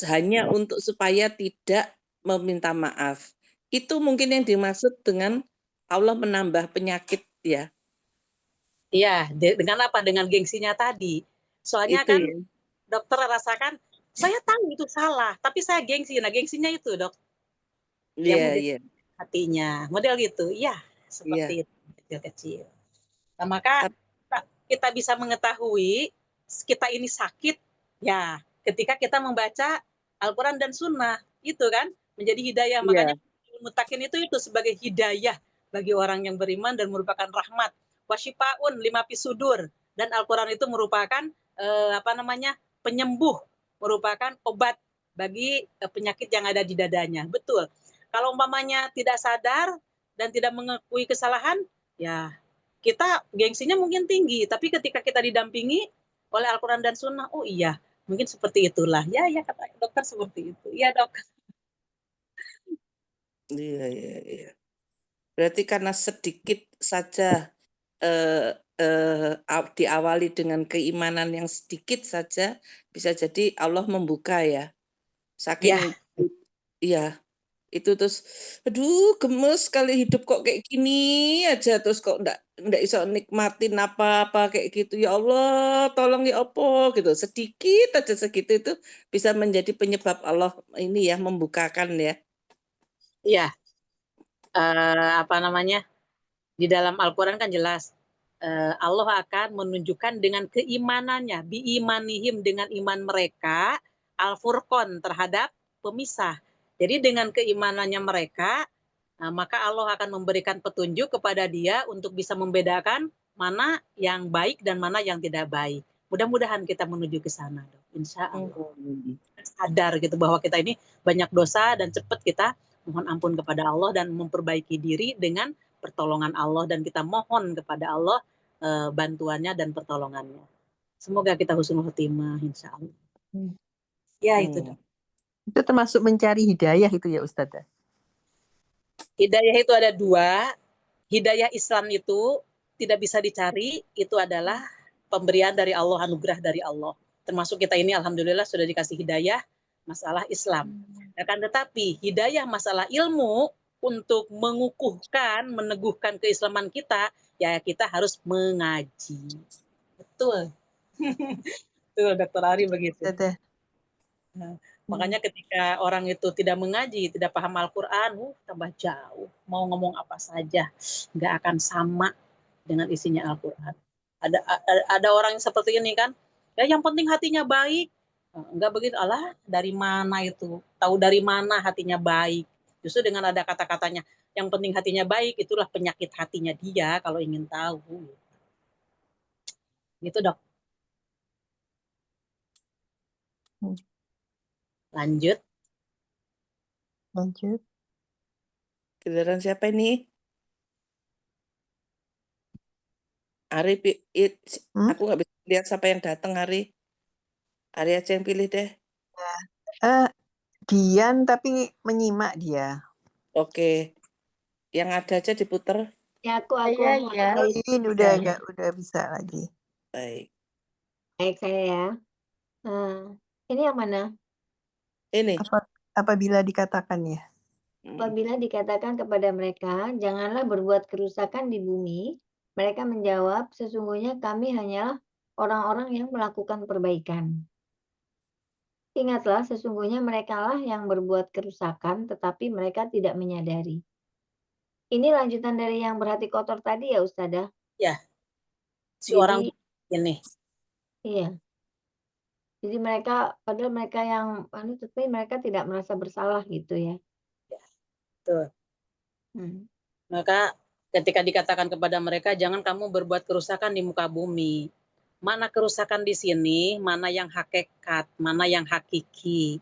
hanya untuk supaya tidak meminta maaf. Itu mungkin yang dimaksud dengan Allah menambah penyakit ya. iya, dengan apa? Dengan gengsinya tadi. Soalnya Itu kan ya. dokter rasakan, saya tahu itu salah, tapi saya gengsi. Nah, gengsinya itu, Dok, yang Iya, menjadi iya, hatinya. Model gitu. Iya, iya. seperti itu, kecil-kecil. Nah, maka Tap- kita bisa mengetahui kita ini sakit, ya, ketika kita membaca Al-Quran dan Sunnah. Itu kan, menjadi hidayah. Makanya Iya, mutakin itu sebagai hidayah bagi orang yang beriman dan merupakan rahmat. Wasyifaun lima pisudur. Dan Al-Quran itu merupakan penyembuh, merupakan obat bagi penyakit yang ada di dadanya. Betul. Kalau umpamanya tidak sadar dan tidak mengakui kesalahan, ya kita gengsinya mungkin tinggi, tapi ketika kita didampingi oleh Al-Quran dan Sunnah, oh iya, mungkin seperti itulah. Ya, ya kata dokter seperti itu. Iya dok. iya, iya, iya. Berarti karena sedikit saja eh, diawali dengan keimanan yang sedikit saja, bisa jadi Allah membuka ya. Saking Ya, iya, itu terus aduh gemes kali hidup kok kayak gini aja terus kok ndak iso nikmatin apa-apa kayak gitu. Ya Allah, tolong ya apa gitu. Sedikit aja segitu itu bisa menjadi penyebab Allah ini ya membukakan ya. iya. Di dalam Al-Quran kan jelas Allah akan menunjukkan dengan keimanannya, biimanihim dengan iman mereka, Al-Furqan terhadap pemisah. Jadi dengan keimanannya mereka, maka Allah akan memberikan petunjuk kepada dia untuk bisa membedakan mana yang baik dan mana yang tidak baik. Mudah-mudahan kita menuju ke sana, dok. Insya Allah. Sadar gitu bahwa kita ini banyak dosa dan cepat kita mohon ampun kepada Allah dan memperbaiki diri dengan pertolongan Allah dan kita mohon kepada Allah bantuannya dan pertolongannya. Semoga kita husnul khotimah insya Allah. Ya itu dok. Itu termasuk mencari hidayah itu ya Ustazah. Hidayah itu ada dua. Hidayah Islam itu tidak bisa dicari, itu adalah pemberian dari Allah, anugerah dari Allah. Termasuk kita ini alhamdulillah sudah dikasih hidayah masalah Islam. Akan tetapi hidayah masalah ilmu untuk mengukuhkan, meneguhkan keislaman kita, ya kita harus mengaji. Betul. Betul, Dr. Ari begitu. Ustazah. Nah, makanya ketika orang itu tidak mengaji, tidak paham Al-Quran, tambah jauh. Mau ngomong apa saja, nggak akan sama dengan isinya Al-Quran. Ada orang yang seperti ini kan, ya yang penting hatinya baik. Enggak begitu, Allah dari mana itu? Tahu dari mana hatinya baik? Justru dengan ada kata-katanya, yang penting hatinya baik, itulah penyakit hatinya dia kalau ingin tahu. Gitu dok. Lanjut. Lanjut. Giliran siapa ini? Ari, aku nggak bisa lihat siapa yang datang Ari. Ari aja yang pilih deh. Dian tapi menyimak dia. Oke, yang ada aja diputer. Ya, aku. Ya. Ini udah bisa lagi. Baik. Baik, saya ya. Ini yang mana? Ini. Apabila dikatakan ya. Apabila dikatakan kepada mereka, janganlah berbuat kerusakan di bumi, mereka menjawab, sesungguhnya kami hanyalah orang-orang yang melakukan perbaikan. Ingatlah, sesungguhnya merekalah yang berbuat kerusakan, tetapi mereka tidak menyadari. Ini lanjutan dari yang berhati kotor tadi ya, Ustazah? Ya, si Jadi, orang ini. iya. Jadi padahal mereka yang, tapi mereka tidak merasa bersalah gitu ya. Tuh. Maka ketika dikatakan kepada mereka, jangan kamu berbuat kerusakan di muka bumi. Mana kerusakan di sini, mana yang hakikat, mana yang hakiki.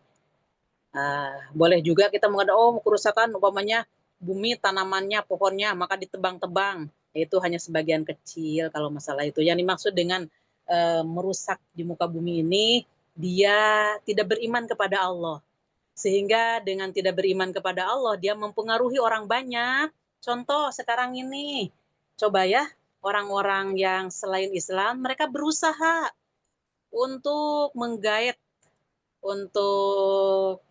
Boleh juga kita mengatakan, oh kerusakan umpamanya bumi, tanamannya, pohonnya, maka ditebang-tebang. Itu hanya sebagian kecil kalau masalah itu. Yang dimaksud dengan merusak di muka bumi ini, dia tidak beriman kepada Allah. Sehingga dengan tidak beriman kepada Allah, dia mempengaruhi orang banyak. Contoh sekarang ini, coba ya, orang-orang yang selain Islam, mereka berusaha untuk menggait, untuk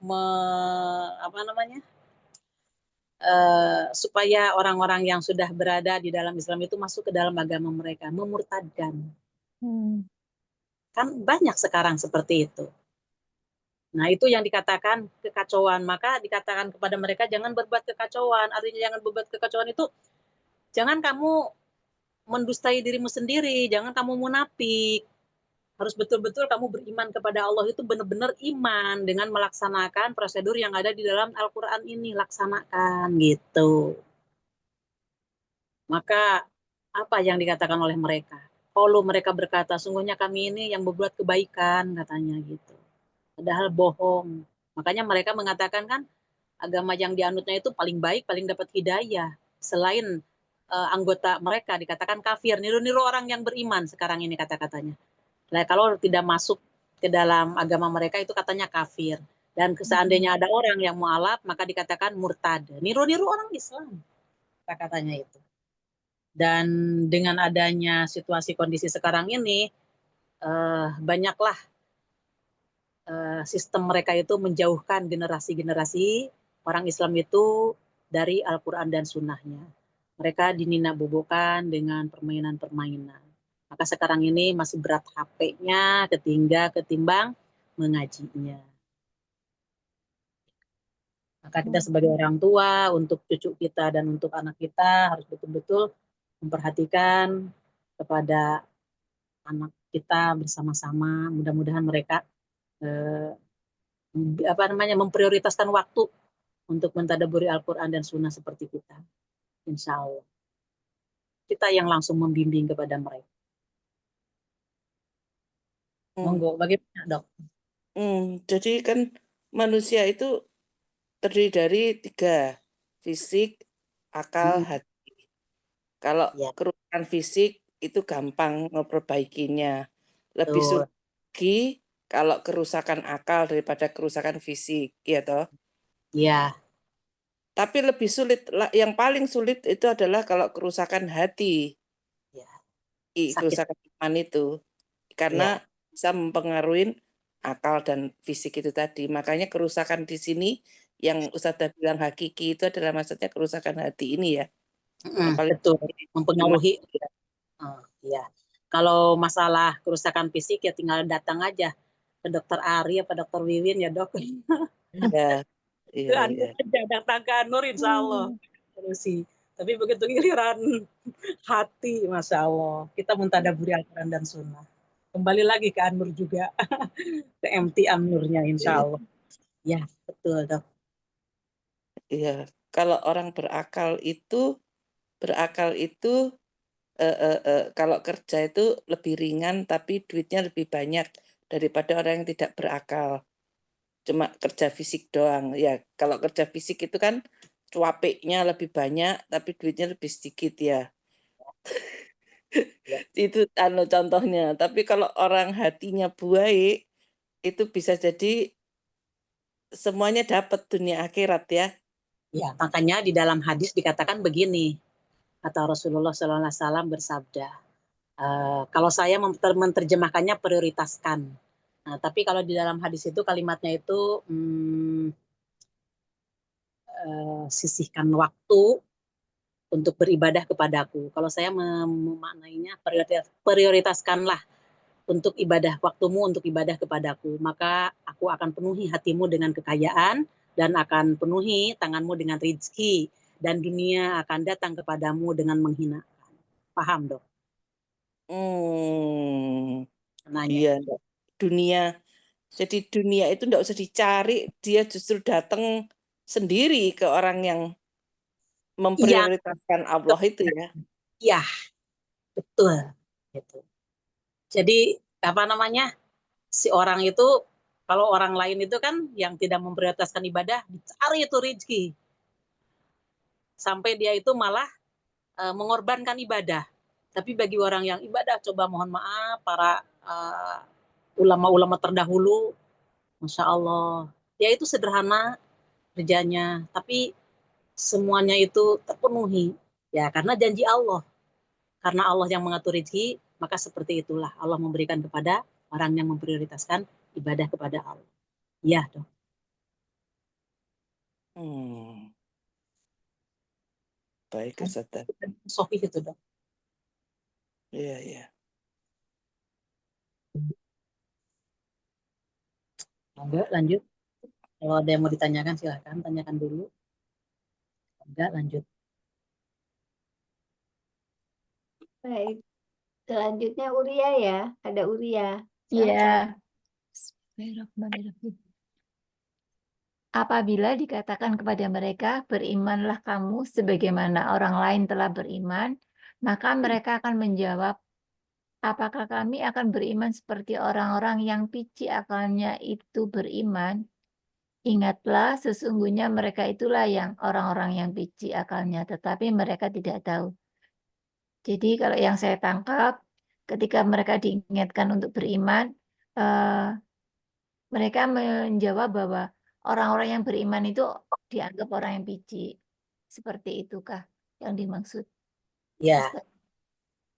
supaya orang-orang yang sudah berada di dalam Islam itu masuk ke dalam agama mereka, memurtadkan. Kan banyak sekarang seperti itu. Nah, itu yang dikatakan kekacauan. Maka dikatakan kepada mereka jangan berbuat kekacauan. Artinya jangan berbuat kekacauan itu jangan kamu mendustai dirimu sendiri, jangan kamu munafik. Harus betul-betul kamu beriman kepada Allah itu benar-benar iman dengan melaksanakan prosedur yang ada di dalam Al-Qur'an ini, laksanakan gitu. Maka apa yang dikatakan oleh mereka? Kalau mereka berkata, sungguhnya kami ini yang berbuat kebaikan katanya gitu. Padahal bohong. Makanya mereka mengatakan kan agama yang dianutnya itu paling baik, paling dapat hidayah. Selain anggota mereka dikatakan kafir, niru-niru orang yang beriman sekarang ini kata-katanya. Nah, kalau tidak masuk ke dalam agama mereka itu katanya kafir. Dan seandainya ada orang yang mualaf maka dikatakan murtad. Niru-niru orang Islam kata-katanya itu. Dan dengan adanya situasi kondisi sekarang ini banyaklah sistem mereka itu menjauhkan generasi-generasi orang Islam itu dari Al-Quran dan Sunnahnya. Mereka dinina-bobokan dengan permainan-permainan. Maka sekarang ini masih berat HP-nya ketimbang mengajinya. Maka kita sebagai orang tua, untuk cucu kita dan untuk anak kita harus betul-betul memperhatikan kepada anak kita bersama-sama. Mudah-mudahan mereka memprioritaskan waktu untuk mentadaburi Al-Quran dan Sunnah seperti kita. Insya Allah. Kita yang langsung membimbing kepada mereka. Monggo, bagaimana dok? Jadi kan manusia itu terdiri dari 3, fisik, akal, hati. Kalau Ya. kerusakan fisik itu gampang memperbaikinya. Lebih Betul. sulit lagi kalau kerusakan akal daripada kerusakan fisik, ya toh? Ya. Tapi lebih sulit, yang paling sulit itu adalah kalau kerusakan hati. Ya. Kerusakan iman itu. Karena bisa mempengaruhi akal dan fisik itu tadi. Makanya kerusakan di sini yang Ustadzah bilang hakiki itu adalah maksudnya kerusakan hati ini ya. Betul, mempengaruhi. Ya. Kalau masalah kerusakan fisik ya tinggal datang aja ke dokter Ari apa dokter Wiwin ya dok. Iya. Iya. Datang ke Anur insya Allah. Tapi begitu giliran hati, Masya Allah. Kita mentadaburi Al-Quran dan Sunnah. Kembali lagi ke Anur juga. Ke MT Anurnya insya Allah. Ya, betul dok. Iya. Kalau orang berakal itu kalau kerja itu lebih ringan tapi duitnya lebih banyak daripada orang yang tidak berakal. Cuma kerja fisik doang. Ya, kalau kerja fisik itu kan cuapeknya lebih banyak tapi duitnya lebih sedikit ya. Itu contohnya. Tapi kalau orang hatinya baik itu bisa jadi semuanya dapat dunia akhirat ya. Ya, makanya di dalam hadis dikatakan begini. Kata Rasulullah SAW bersabda, kalau saya menerjemahkannya prioritaskan. Nah, tapi kalau di dalam hadis itu kalimatnya itu sisihkan waktu untuk beribadah kepadaku. Kalau saya memaknainya prioritaskanlah untuk ibadah waktumu untuk ibadah kepadaku, maka aku akan penuhi hatimu dengan kekayaan dan akan penuhi tanganmu dengan rezeki dan dunia akan datang kepadamu dengan menghina. Paham dok? Iya, dunia. Jadi dunia itu enggak usah dicari, dia justru datang sendiri ke orang yang memprioritaskan Allah itu ya. Iya, betul. Gitu. Jadi si orang itu kalau orang lain itu kan yang tidak memprioritaskan ibadah dicari itu rezeki sampai dia itu malah mengorbankan ibadah. Tapi bagi orang yang ibadah, coba mohon maaf para ulama-ulama terdahulu, Masya Allah, ya itu sederhana kerjanya, tapi semuanya itu terpenuhi. Ya, karena janji Allah. Karena Allah yang mengatur rezeki, maka seperti itulah Allah memberikan kepada orang yang memprioritaskan ibadah kepada Allah. Iya, dong. Baik, Ustazah. Sofi itu, dong. Iya, iya. Enggak, lanjut. Kalau ada yang mau ditanyakan, silahkan tanyakan dulu. Enggak, lanjut. Baik. Selanjutnya Uria ya. Ada Uria. Iya. Bismillahirrahmanirrahim. Apabila dikatakan kepada mereka, berimanlah kamu sebagaimana orang lain telah beriman, maka mereka akan menjawab, apakah kami akan beriman seperti orang-orang yang pici akalnya itu beriman? Ingatlah, sesungguhnya mereka itulah yang orang-orang yang pici akalnya, tetapi mereka tidak tahu. Jadi kalau yang saya tangkap, ketika mereka diingatkan untuk beriman, mereka menjawab bahwa orang-orang yang beriman itu dianggap orang yang pici. Seperti itukah yang dimaksud? Ya. Ustaz?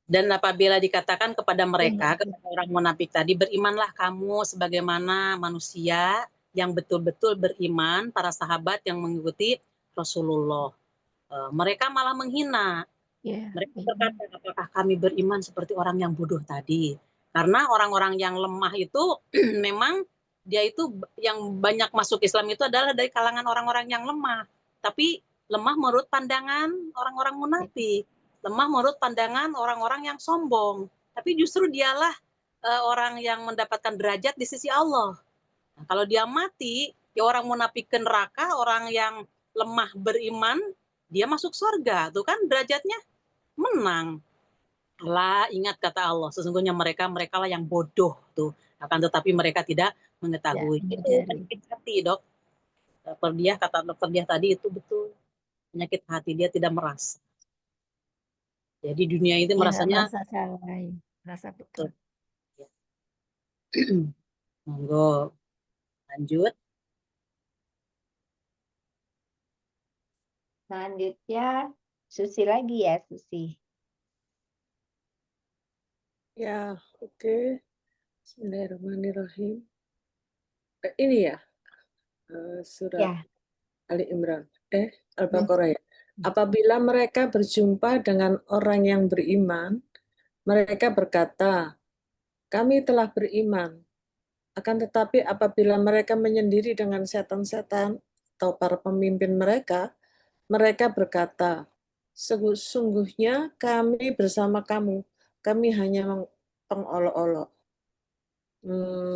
Dan apabila dikatakan kepada mereka, Iya. kepada orang munafik tadi, berimanlah kamu sebagaimana manusia yang betul-betul beriman, para sahabat yang mengikuti Rasulullah. Mereka malah menghina. Yeah. Mereka berkata, apakah kami beriman seperti orang yang bodoh tadi? Karena orang-orang yang lemah itu memang dia itu yang banyak masuk Islam itu adalah dari kalangan orang-orang yang lemah. Tapi lemah menurut pandangan orang-orang munafik. Lemah menurut pandangan orang-orang yang sombong. Tapi justru dialah orang yang mendapatkan derajat di sisi Allah. Nah, kalau dia mati, ya orang munafik ke neraka, orang yang lemah beriman, dia masuk surga. Tuh kan derajatnya menang. Allah, ingat kata Allah, sesungguhnya mereka lah yang bodoh tuh. Akan tetapi mereka tidak mengetahui. Ya, Itu penyakit hati, Dok. Kata dokter dia tadi itu betul. Penyakit hati, dia tidak merasa. Jadi dunia itu ya, merasanya merasa salah, merasa betul. ya. Monggo, lanjut. Selanjutnya Susi lagi ya, Susi. Ya, oke. Bismillahirrahmanirrahim. Ini ya, surat Ya. Ali Imran. Al-Baqarah ya. Apabila mereka berjumpa dengan orang yang beriman, mereka berkata, kami telah beriman. Akan tetapi apabila mereka menyendiri dengan setan-setan atau para pemimpin mereka, mereka berkata, sesungguhnya kami bersama kamu, kami hanya pengolok-olok.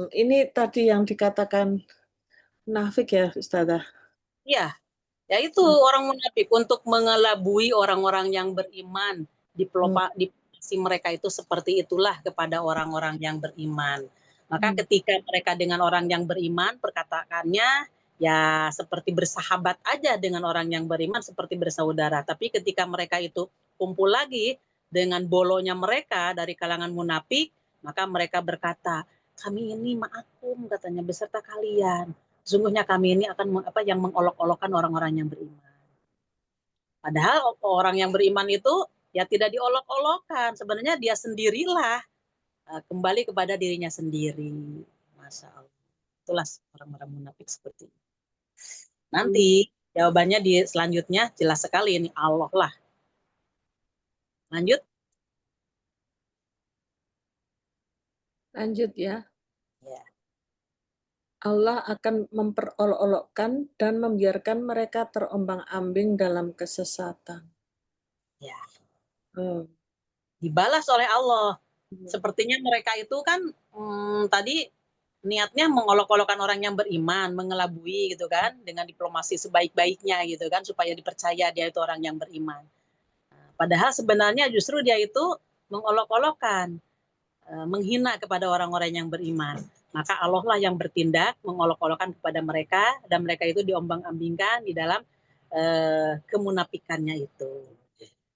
Ini tadi yang dikatakan munafik ya, Ustazah? Iya, ya itu orang munafik untuk mengelabui orang-orang yang beriman. Diplomasi mereka itu seperti itulah kepada orang-orang yang beriman. Maka ketika mereka dengan orang yang beriman, perkataannya ya seperti bersahabat aja dengan orang yang beriman, seperti bersaudara. Tapi ketika mereka itu kumpul lagi dengan bolonya mereka dari kalangan munafik, maka mereka berkata, kami ini ma'akum katanya beserta kalian. Sesungguhnya kami ini akan yang mengolok-olokkan orang-orang yang beriman. Padahal orang yang beriman itu ya tidak diolok-olokkan. Sebenarnya dia sendirilah kembali kepada dirinya sendiri. Masya Allah. Itulah orang-orang munafik seperti itu. Nanti jawabannya di selanjutnya jelas sekali ini Allah lah. Lanjut. Lanjut ya. Ya. Allah akan memperolok-olokkan dan membiarkan mereka terombang-ambing dalam kesesatan. Ya. Dibalas oleh Allah. Sepertinya mereka itu kan tadi niatnya mengolok-olokkan orang yang beriman, mengelabui gitu kan, dengan diplomasi sebaik-baiknya gitu kan, supaya dipercaya dia itu orang yang beriman. Padahal sebenarnya justru dia itu mengolok-olokkan, menghina kepada orang-orang yang beriman. Maka Allah lah yang bertindak, mengolok-olokkan kepada mereka, dan mereka itu diombang-ambingkan di dalam kemunafikannya itu.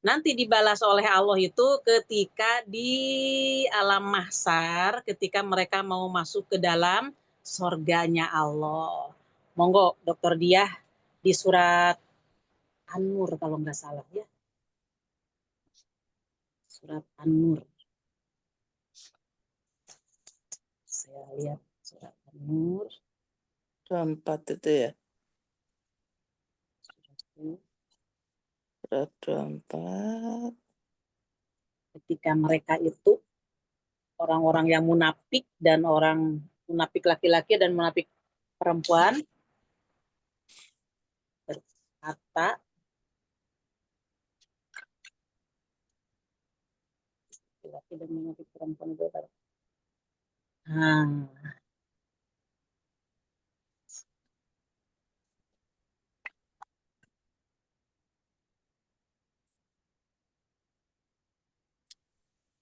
Nanti dibalas oleh Allah itu ketika di alam mahsyar, ketika mereka mau masuk ke dalam surganya Allah. Monggo, Dokter Diah, di surat An-Nur kalau nggak salah ya. Surat An-Nur. Saya lihat surat An-Nur. 24 itu ya. Surat 24. Ketika mereka itu orang-orang yang munafik dan orang munafik laki-laki dan munafik perempuan berkata, laki-laki dan munafik perempuan itu apa?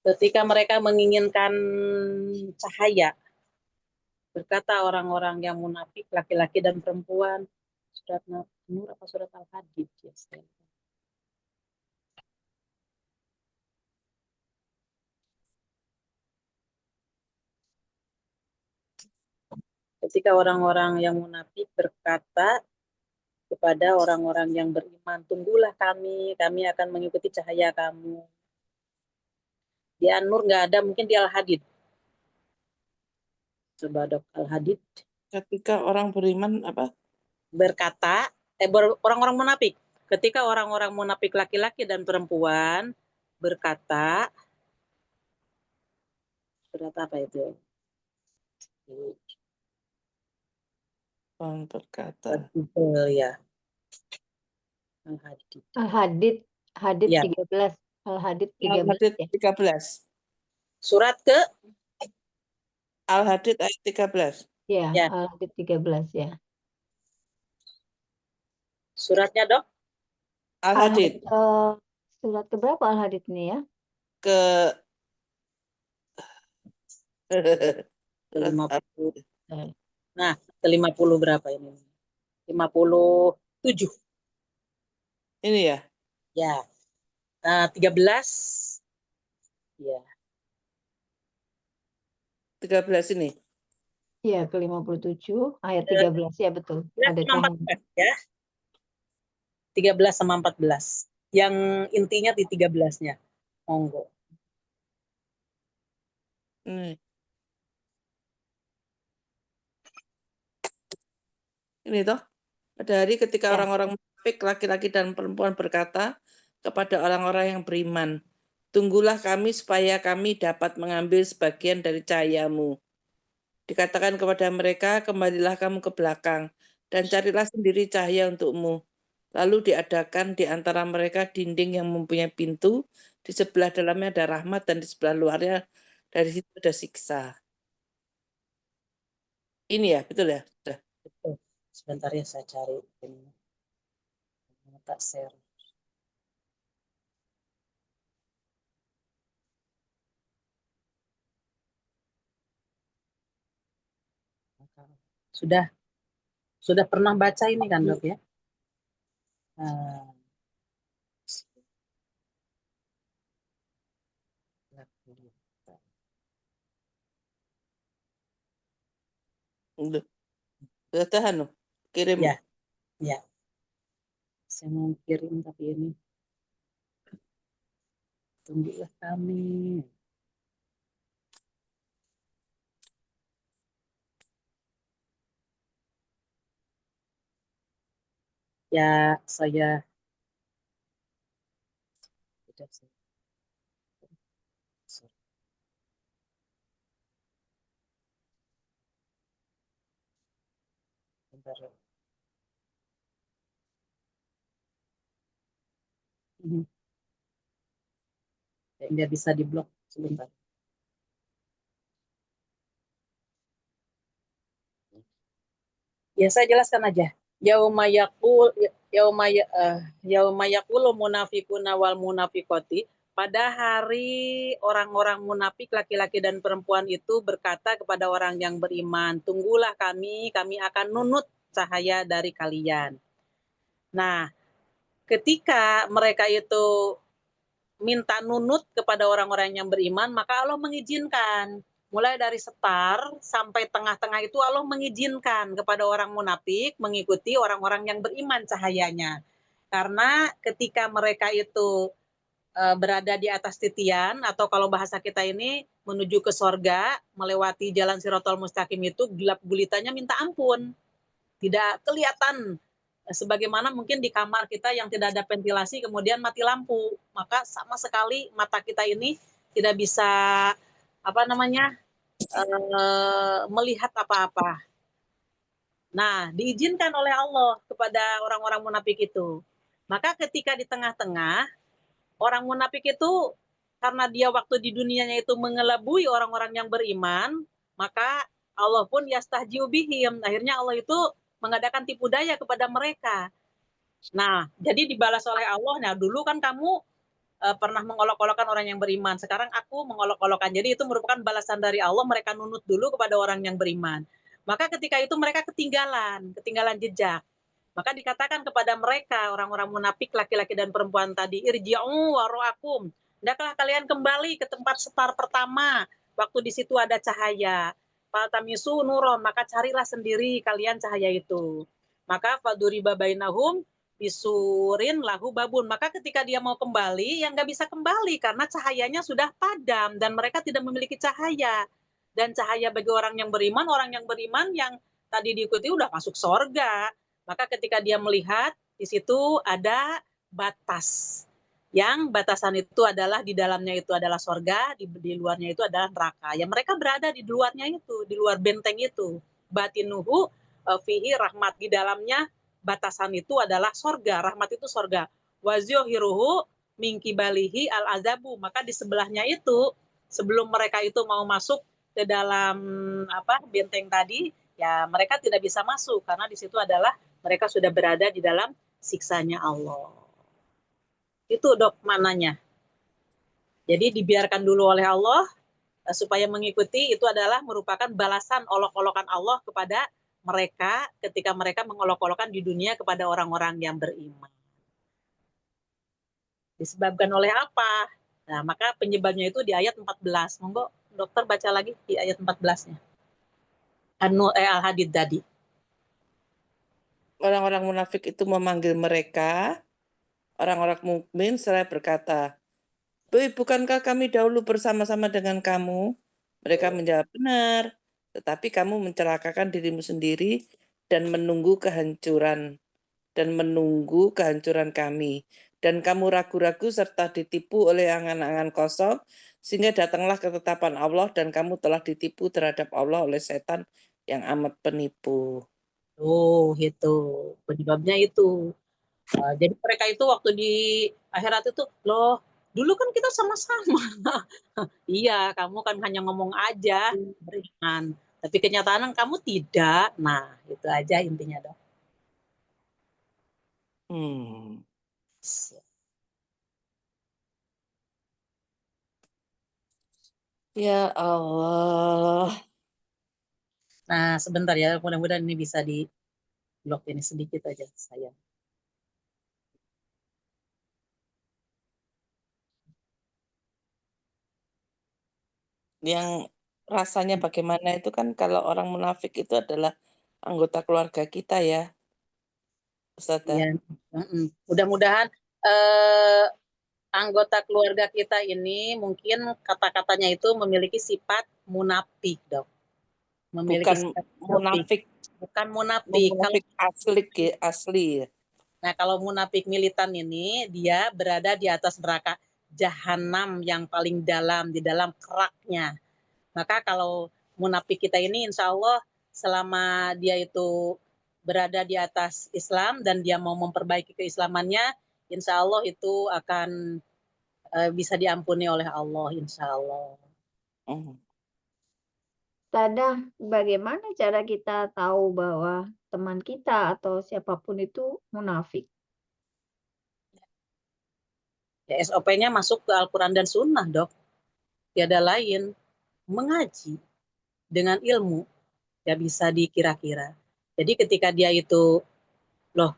Ketika mereka menginginkan cahaya, berkata orang-orang yang munafik, laki-laki dan perempuan, surat Nur apa surat Al-Hadid ya? Ketika orang-orang yang munafik berkata kepada orang-orang yang beriman, tunggulah kami akan mengikuti cahaya kamu. Di An-Nur nggak ada, mungkin di Al-Hadid. Coba Dok, Al-Hadid. Ketika orang beriman apa? Berkata, orang-orang munafik. Ketika orang-orang munafik laki-laki dan perempuan berkata, surat apa itu? Orang berkata. Ya. Al-Hadid. Al-Hadid Ya. 13. Al-Hadid 13. Al-Hadid Ya. 13. Surat ke? Al-Hadid ayat 13. Ya, Ya. Al-Hadid 13 ya. Suratnya Dok? Al-Hadid. Surat keberapa Al-Hadid ini ya? Ke 50. Nah, ke 50 berapa ini? 57. Ini ya? Ya. 13. Ya. 13 ini. Iya, ke 57 ayat 13 ya betul. Ada cahaya. Ya. 13 sama 14. Yang intinya di 13-nya. Monggo. Ini toh. Pada hari ketika Ya. orang-orang munafik laki-laki dan perempuan berkata kepada orang-orang yang beriman, tunggulah kami supaya kami dapat mengambil sebagian dari cahayamu. Dikatakan kepada mereka, kembalilah kamu ke belakang dan carilah sendiri cahaya untukmu. Lalu diadakan di antara mereka dinding yang mempunyai pintu, di sebelah dalamnya ada rahmat dan di sebelah luarnya dari situ ada siksa. Ini ya, betul ya? Sudah. Betul. Sebentar ya saya cari ini. Tak share. Sudah pernah baca ini kan Dok ya? Sudah tahan loh, kirim. Ya, ya. Saya mau kirim tapi ini. Tunggulah kami. Ya, saya tidak sih. Bentar. Nggak bisa diblok sebentar. Ya, saya jelaskan aja. Yauma yaqulu munafiquna wal munafiqati, pada hari orang-orang munafik laki-laki dan perempuan itu berkata kepada orang yang beriman, tunggulah kami akan nunut cahaya dari kalian. Nah, ketika mereka itu minta nunut kepada orang-orang yang beriman, maka Allah mengizinkan. Mulai dari setar sampai tengah-tengah itu Allah mengizinkan kepada orang munafik mengikuti orang-orang yang beriman cahayanya. Karena ketika mereka itu berada di atas titian, atau kalau bahasa kita ini menuju ke sorga, melewati jalan Sirotol Mustaqim itu gelap gulitanya minta ampun. Tidak kelihatan sebagaimana mungkin di kamar kita yang tidak ada ventilasi kemudian mati lampu, maka sama sekali mata kita ini tidak bisa melihat apa-apa. Nah, diizinkan oleh Allah kepada orang-orang munafik itu. Maka ketika di tengah-tengah, orang munafik itu karena dia waktu di dunianya itu mengelabui orang-orang yang beriman, maka Allah pun yastahji'u bihim. Akhirnya Allah itu mengadakan tipu daya kepada mereka. Nah, jadi dibalas oleh Allah. Nah, dulu kan kamu pernah mengolok-olokkan orang yang beriman. Sekarang aku mengolok-olokkan. Jadi itu merupakan balasan dari Allah. Mereka nunut dulu kepada orang yang beriman. Maka ketika itu mereka ketinggalan jejak. Maka dikatakan kepada mereka, orang-orang munafik, laki-laki dan perempuan tadi, irji'u wara'akum. Hendaklah kalian kembali ke tempat setar pertama. Waktu di situ ada cahaya. Fatamisu nuron, maka carilah sendiri kalian cahaya itu. Maka faduriba bainahum bisurin lahu babun. Maka ketika dia mau kembali, yang nggak bisa kembali karena cahayanya sudah padam dan mereka tidak memiliki cahaya. Dan cahaya bagi orang yang beriman yang tadi diikuti udah masuk sorga. Maka ketika dia melihat, di situ ada batas. Yang batasan itu adalah di dalamnya itu adalah sorga, di luarnya itu adalah neraka. Ya mereka berada di luarnya itu, di luar benteng itu. Batinuhu fihi rahmat. Di dalamnya batasan itu adalah sorga, rahmat itu sorga. Wazyohiruhu mingkibalihi al-azabu. Maka di sebelahnya itu, sebelum mereka itu mau masuk ke dalam benteng tadi, ya mereka tidak bisa masuk karena di situ adalah mereka sudah berada di dalam siksanya Allah. Itu dok mananya. Jadi dibiarkan dulu oleh Allah supaya mengikuti, itu adalah merupakan balasan olok-olokan Allah kepada mereka ketika mereka mengolok-olokkan di dunia kepada orang-orang yang beriman. Disebabkan oleh apa? Nah, maka penyebabnya itu di ayat 14. Monggo dokter baca lagi di ayat 14-nya. Al-Hadid tadi. Orang-orang munafik itu memanggil mereka, orang-orang mukmin, seraya berkata, bukankah kami dahulu bersama-sama dengan kamu? Mereka menjawab, benar, tetapi kamu mencelakakan dirimu sendiri dan menunggu kehancuran kami. Dan kamu ragu-ragu serta ditipu oleh angan-angan kosong, sehingga datanglah ketetapan Allah dan kamu telah ditipu terhadap Allah oleh setan yang amat penipu. Oh, itu penyebabnya itu. Jadi mereka itu waktu di akhirat itu, loh, dulu kan kita sama-sama. Iya, kamu kan hanya ngomong aja beriman, tapi kenyataan kamu tidak. Nah, itu aja intinya dok. Ya Allah. Nah, sebentar ya, mudah-mudahan ini bisa di blok ini sedikit aja saya. Yang rasanya bagaimana itu kan kalau orang munafik itu adalah anggota keluarga kita ya, Ustazah. Ya, mudah-mudahan anggota keluarga kita ini mungkin kata-katanya itu memiliki sifat munafik, dok. Bukan munafik. Bukan munafik. Munafik asli. Nah, kalau munafik militan ini dia berada di atas neraka jahanam yang paling dalam, di dalam keraknya. Maka kalau munafik kita ini insya Allah selama dia itu berada di atas Islam dan dia mau memperbaiki keislamannya, insya Allah itu akan bisa diampuni oleh Allah, insya Allah. Ustazah, bagaimana cara kita tahu bahwa teman kita atau siapapun itu munafik? Ya, SOP-nya masuk ke Al-Quran dan Sunnah, dok. Tiada lain. Mengaji dengan ilmu, ya bisa dikira-kira. Jadi ketika dia itu, loh,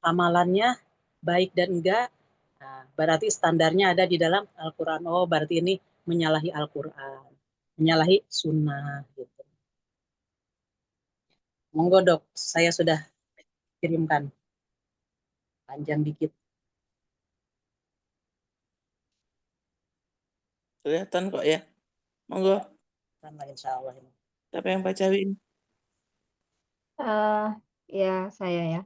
amalannya baik dan enggak, Nah, berarti standarnya ada di dalam Al-Quran. Oh, berarti ini menyalahi Al-Quran, menyalahi sunnah gitu. Monggo dok, saya sudah kirimkan. Panjang dikit. Kelihatan kok ya. Monggo, Sama insya Allah ini. siapa yang bacain? Ya, saya ya.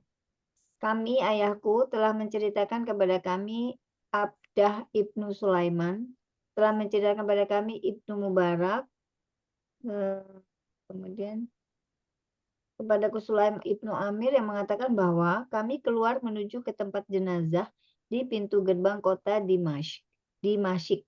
Kami, ayahku, telah menceritakan kepada kami Abdah Ibnu Sulaiman, telah menceritakan kepada kami Ibnu Mubarak, kemudian kepadaku Sulaim Ibnu Amir yang mengatakan bahwa kami keluar menuju ke tempat jenazah di pintu gerbang kota Dimashik.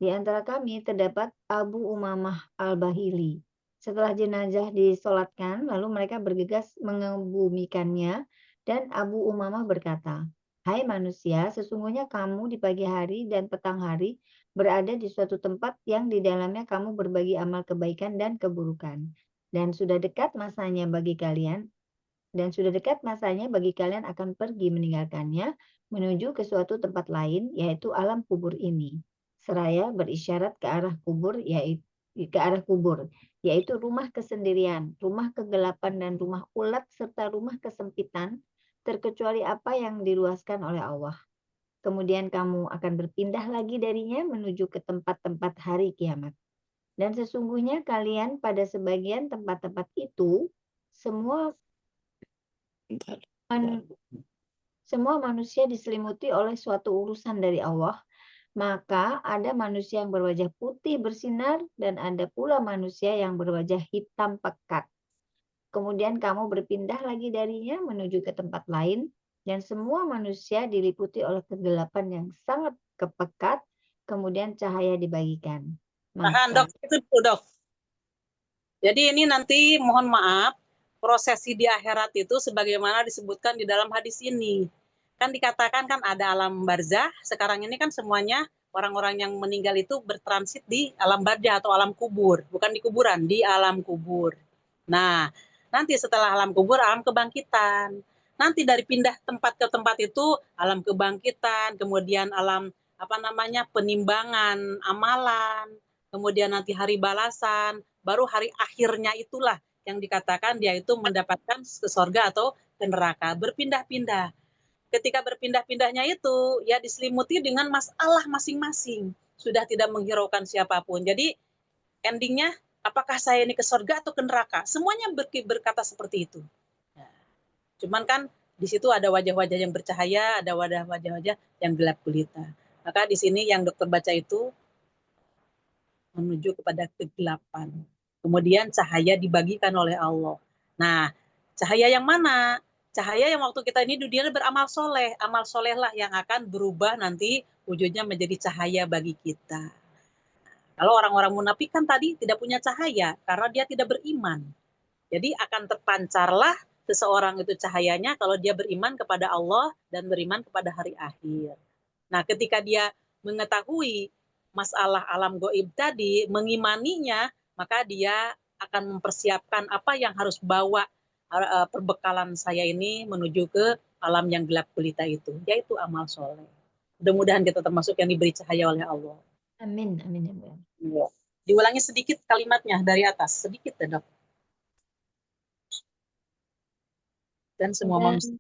Di antara kami terdapat Abu Umamah Al-Bahili. Setelah jenazah disolatkan, lalu mereka bergegas mengebumikannya, dan Abu Umamah berkata, "Hai manusia, sesungguhnya kamu di pagi hari dan petang hari berada di suatu tempat yang di dalamnya kamu berbagi amal kebaikan dan keburukan. Dan sudah dekat masanya bagi kalian akan pergi meninggalkannya menuju ke suatu tempat lain, yaitu alam kubur ini." Seraya berisyarat ke arah kubur, yaitu rumah kesendirian, rumah kegelapan, dan rumah ulat, serta rumah kesempitan, terkecuali apa yang diluaskan oleh Allah. Kemudian kamu akan berpindah lagi darinya menuju ke tempat-tempat hari kiamat. Dan sesungguhnya kalian pada sebagian tempat-tempat itu, semua Bentar. semua manusia diselimuti oleh suatu urusan dari Allah. Maka ada manusia yang berwajah putih bersinar dan ada pula manusia yang berwajah hitam pekat. Kemudian kamu berpindah lagi darinya menuju ke tempat lain, dan semua manusia diliputi oleh kegelapan yang sangat kepekat, kemudian cahaya dibagikan. Tahan Maka dok, itu dulu dok. Jadi ini nanti mohon maaf, prosesi di akhirat itu sebagaimana disebutkan di dalam hadis ini. Kan dikatakan kan ada alam barzah, sekarang ini kan semuanya orang-orang yang meninggal itu bertransit di alam barzah atau alam kubur, bukan di kuburan, di alam kubur. Nah, nanti setelah alam kubur, alam kebangkitan. Nanti dari pindah tempat ke tempat itu, alam kebangkitan, kemudian alam penimbangan amalan, kemudian nanti hari balasan, baru hari akhirnya itulah yang dikatakan dia itu mendapatkan ke surga atau ke neraka, berpindah-pindah. Ketika berpindah-pindahnya itu ya diselimuti dengan masalah masing-masing, sudah tidak menghiraukan siapapun. Jadi endingnya apakah saya ini ke surga atau ke neraka? Semuanya berkata seperti itu. Cuman kan di situ ada wajah-wajah yang bercahaya, ada wajah-wajah yang gelap gulita. Maka di sini yang dokter baca itu menuju kepada kegelapan. Kemudian cahaya dibagikan oleh Allah. Nah, cahaya yang mana? Cahaya yang waktu kita ini dunia beramal soleh. Amal soleh lah yang akan berubah nanti wujudnya menjadi cahaya bagi kita. Kalau orang-orang munafik kan tadi tidak punya cahaya karena dia tidak beriman. Jadi akan terpancarlah seseorang itu cahayanya kalau dia beriman kepada Allah dan beriman kepada hari akhir. Nah, ketika dia mengetahui masalah alam goib tadi, mengimaninya, maka dia akan mempersiapkan apa yang harus bawa perbekalan saya ini menuju ke alam yang gelap gulita itu, yaitu amal soleh. Mudah-mudahan kita termasuk yang diberi cahaya oleh Allah. amin, amin, amin. Ya. Diulangi sedikit kalimatnya dari atas, sedikit ya dok. Dan semua manusia.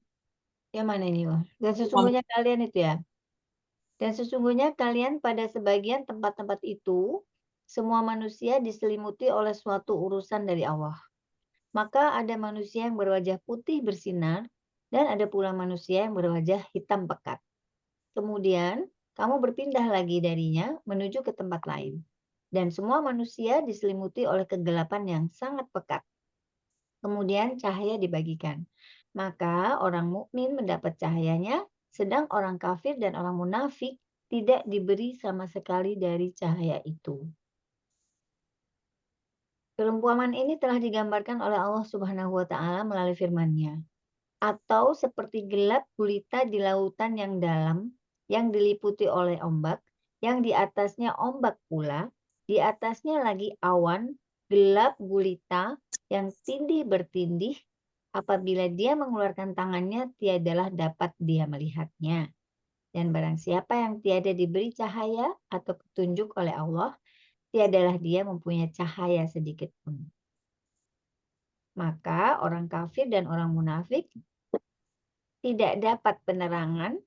Yang mana ini, Wah? Dan sesungguhnya kalian itu ya. Dan sesungguhnya kalian pada sebagian tempat-tempat itu, semua manusia diselimuti oleh suatu urusan dari Allah. Maka ada manusia yang berwajah putih bersinar, dan ada pula manusia yang berwajah hitam pekat. Kemudian kamu berpindah lagi darinya menuju ke tempat lain. Dan semua manusia diselimuti oleh kegelapan yang sangat pekat. Kemudian cahaya dibagikan. Maka orang mukmin mendapat cahayanya, sedang orang kafir dan orang munafik tidak diberi sama sekali dari cahaya itu. Perumpamaan ini telah digambarkan oleh Allah Subhanahu wa taala melalui firman-Nya. Atau seperti gelap gulita di lautan yang dalam yang diliputi oleh ombak, yang di atasnya ombak pula, di atasnya lagi awan gelap gulita yang tindih bertindih. Apabila dia mengeluarkan tangannya, tiadalah dapat dia melihatnya. Dan barang siapa yang tiada diberi cahaya atau petunjuk oleh Allah, tiadalah dia mempunyai cahaya sedikit pun. Maka orang kafir dan orang munafik tidak dapat penerangan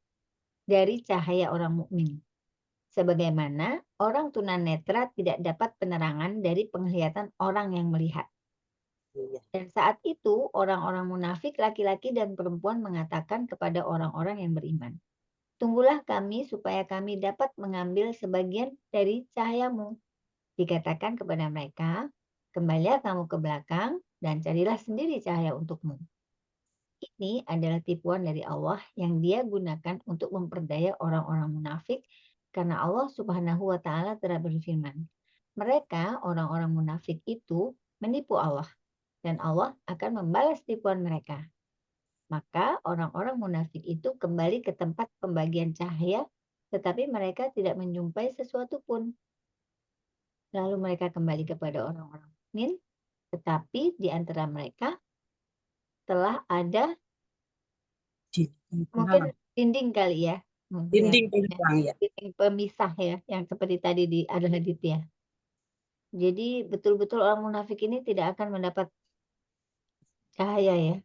dari cahaya orang mukmin. Sebagaimana orang tunanetra tidak dapat penerangan dari penglihatan orang yang melihat. Iya. Dan saat itu orang-orang munafik laki-laki dan perempuan mengatakan kepada orang-orang yang beriman, "Tunggulah kami supaya kami dapat mengambil sebagian dari cahayamu." Dikatakan kepada mereka, "Kembalilah kamu ke belakang dan carilah sendiri cahaya untukmu." Ini adalah tipuan dari Allah yang Dia gunakan untuk memperdaya orang-orang munafik karena Allah Subhanahu wa taala telah berfirman, "Mereka orang-orang munafik itu menipu Allah dan Allah akan membalas tipuan mereka." Maka orang-orang munafik itu kembali ke tempat pembagian cahaya, tetapi mereka tidak menjumpai sesuatu pun. Lalu mereka kembali kepada orang-orang mukmin, tetapi di antara mereka telah ada mungkin dinding kali ya. Mungkin Dinding ya, penghalang ya. dinding pemisah ya, yang seperti tadi ada hadits ya. Jadi betul-betul orang munafik ini tidak akan mendapat cahaya ya.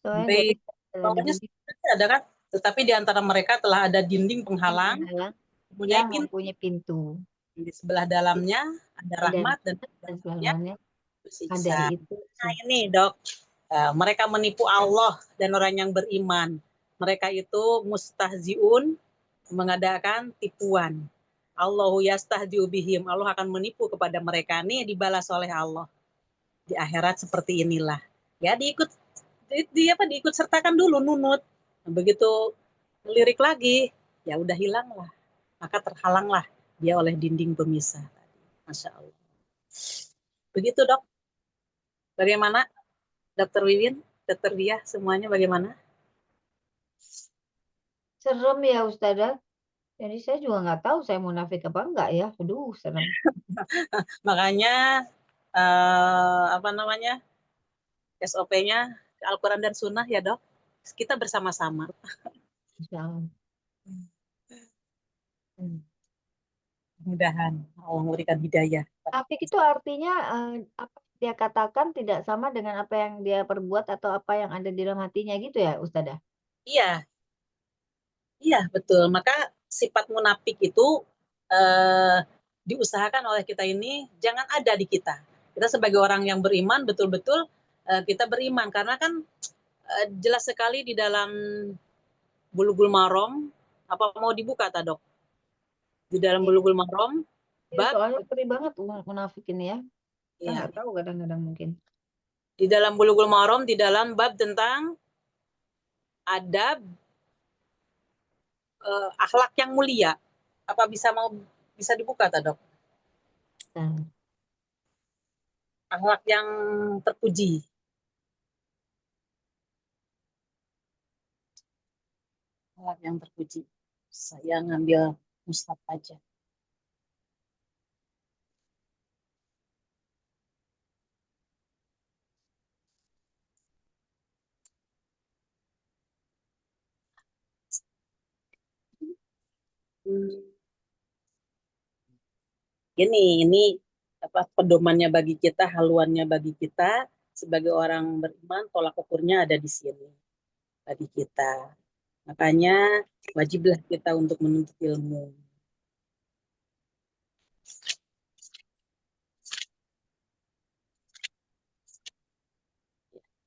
Soalnya Sampai dari pokoknya sebenarnya ada kan, tetapi di antara mereka telah ada dinding penghalang, yang pintu. mempunyai pintu. Di sebelah dalamnya ada rahmat dan sebelahnya siksa. dari itu. Nah ini dok, mereka menipu Allah dan orang yang beriman. Mereka itu mustahziun, mengadakan tipuan. Allahu yastahzi'u bihim. Allah akan menipu kepada mereka. Nih dibalas oleh Allah di akhirat seperti inilah. Ya diikut sertakan dulu nunut. Nah, begitu lirik lagi, ya udah hilanglah. Maka terhalanglah dia oleh dinding pemisah. Masya Allah. Begitu dok. Bagaimana Dokter Wiwin, Dokter Dia, semuanya bagaimana? Serem ya Ustazah. Jadi saya juga nggak tahu saya munafik apa enggak ya. Aduh, serem. Makanya SOP-nya Al-Quran dan Sunnah ya dok. Kita bersama-sama. Insya Mudah-mudahan Allah memberikan hidayah. Munafik itu artinya apa dia katakan tidak sama dengan apa yang dia perbuat atau apa yang ada di dalam hatinya gitu ya Ustazah? Iya, iya betul. Maka sifat munafik itu diusahakan oleh kita ini jangan ada di kita. Kita sebagai orang yang beriman betul-betul kita beriman karena kan jelas sekali di dalam Bulughul Maram. Apa mau dibuka tak dok? Di dalam Bulughul Maram. Ya, soalnya ngeri banget munafik ini ya. Kita Ya. nggak tahu kadang-kadang mungkin. Di dalam Bulughul Maram, di dalam bab tentang adab akhlak yang mulia. Apa bisa dibuka tak dok? Akhlak yang terpuji. Akhlak yang terpuji. Saya ngambil mushaf aja. Ini pedomannya bagi kita, haluannya bagi kita sebagai orang beriman, tolak ukurnya ada di sini bagi kita. Makanya wajiblah kita untuk menuntut ilmu.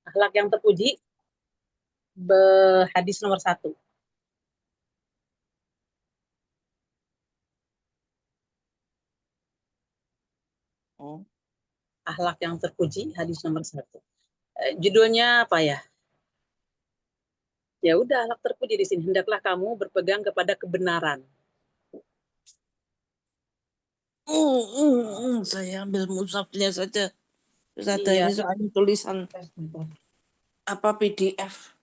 Akhlak yang terpuji, hadis nomor 1. Akhlak yang terpuji, hadis nomor 1. Judulnya apa ya? Ya udah, akhlak terpuji di sini. Hendaklah kamu berpegang kepada kebenaran. Saya ambil mushafnya saja. Iya. Ini soalnya tulisan apa PDF.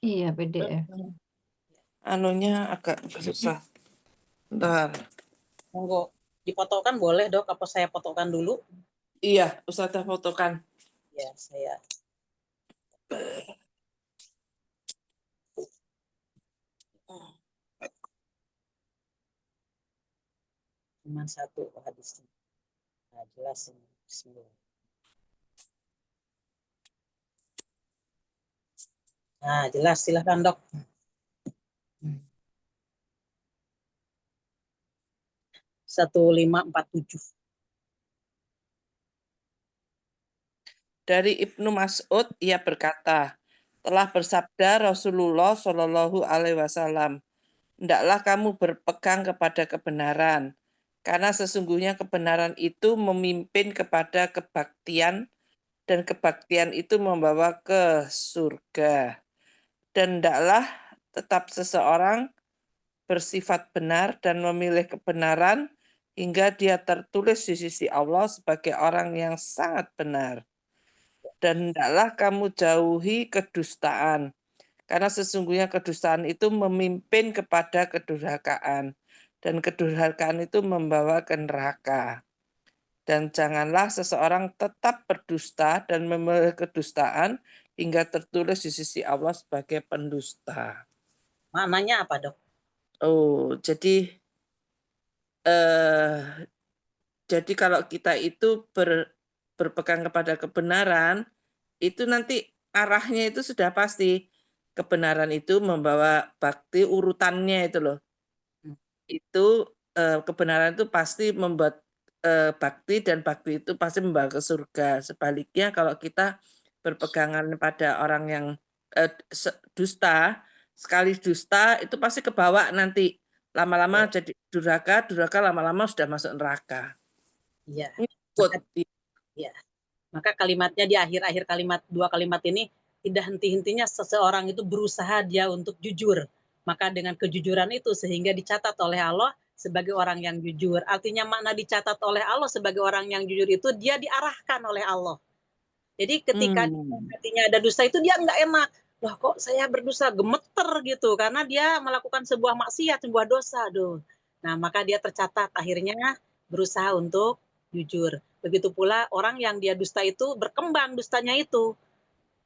Iya, PDF. Anunya agak susah. Bentar. Monggo difotokan boleh dok? Apa saya fotokan dulu? Iya, Ustazah fotokan. Ya, saya. Cuma satu hadisnya. Nah, jelas ini. Bismillah. Nah, jelas, silahkan dok. 1547. Dari Ibnu Mas'ud, ia berkata, telah bersabda Rasulullah Shallallahu Alaihi Wasallam, hendaklah kamu berpegang kepada kebenaran, karena sesungguhnya kebenaran itu memimpin kepada kebaktian, dan kebaktian itu membawa ke surga. Dan hendaklah tetap seseorang bersifat benar dan memilih kebenaran hingga dia tertulis di sisi Allah sebagai orang yang sangat benar. Dan hendaklah kamu jauhi kedustaan, karena sesungguhnya kedustaan itu memimpin kepada kedurhakaan, dan kedurhakaan itu membawa ke neraka. Dan janganlah seseorang tetap berdusta dan memilih kedustaan hingga tertulis di sisi Allah sebagai pendusta. Maknanya apa dok? Oh, jadi kalau kita itu berpegang kepada kebenaran, itu nanti arahnya itu sudah pasti. Kebenaran itu membawa bakti, urutannya itu loh. Itu kebenaran itu pasti membuat bakti, dan bakti itu pasti membawa ke surga. Sebaliknya kalau kita berpegangan pada orang yang dusta, sekali dusta itu pasti kebawa nanti. Lama-lama jadi durhaka, durhaka lama-lama sudah masuk neraka. Iya. Ikut. Ya. Maka kalimatnya di akhir-akhir kalimat, dua kalimat ini, tidak henti-hentinya seseorang itu berusaha dia untuk jujur. Maka dengan kejujuran itu sehingga dicatat oleh Allah sebagai orang yang jujur. Artinya makna dicatat oleh Allah sebagai orang yang jujur itu dia diarahkan oleh Allah. Jadi ketika hatinya ada dusta itu dia nggak enak. Loh kok saya berdosa, gemeter gitu. Karena dia melakukan sebuah maksiat, sebuah dosa. Aduh. Nah maka dia tercatat akhirnya berusaha untuk jujur. Begitu pula orang yang dia dusta itu berkembang dustanya itu.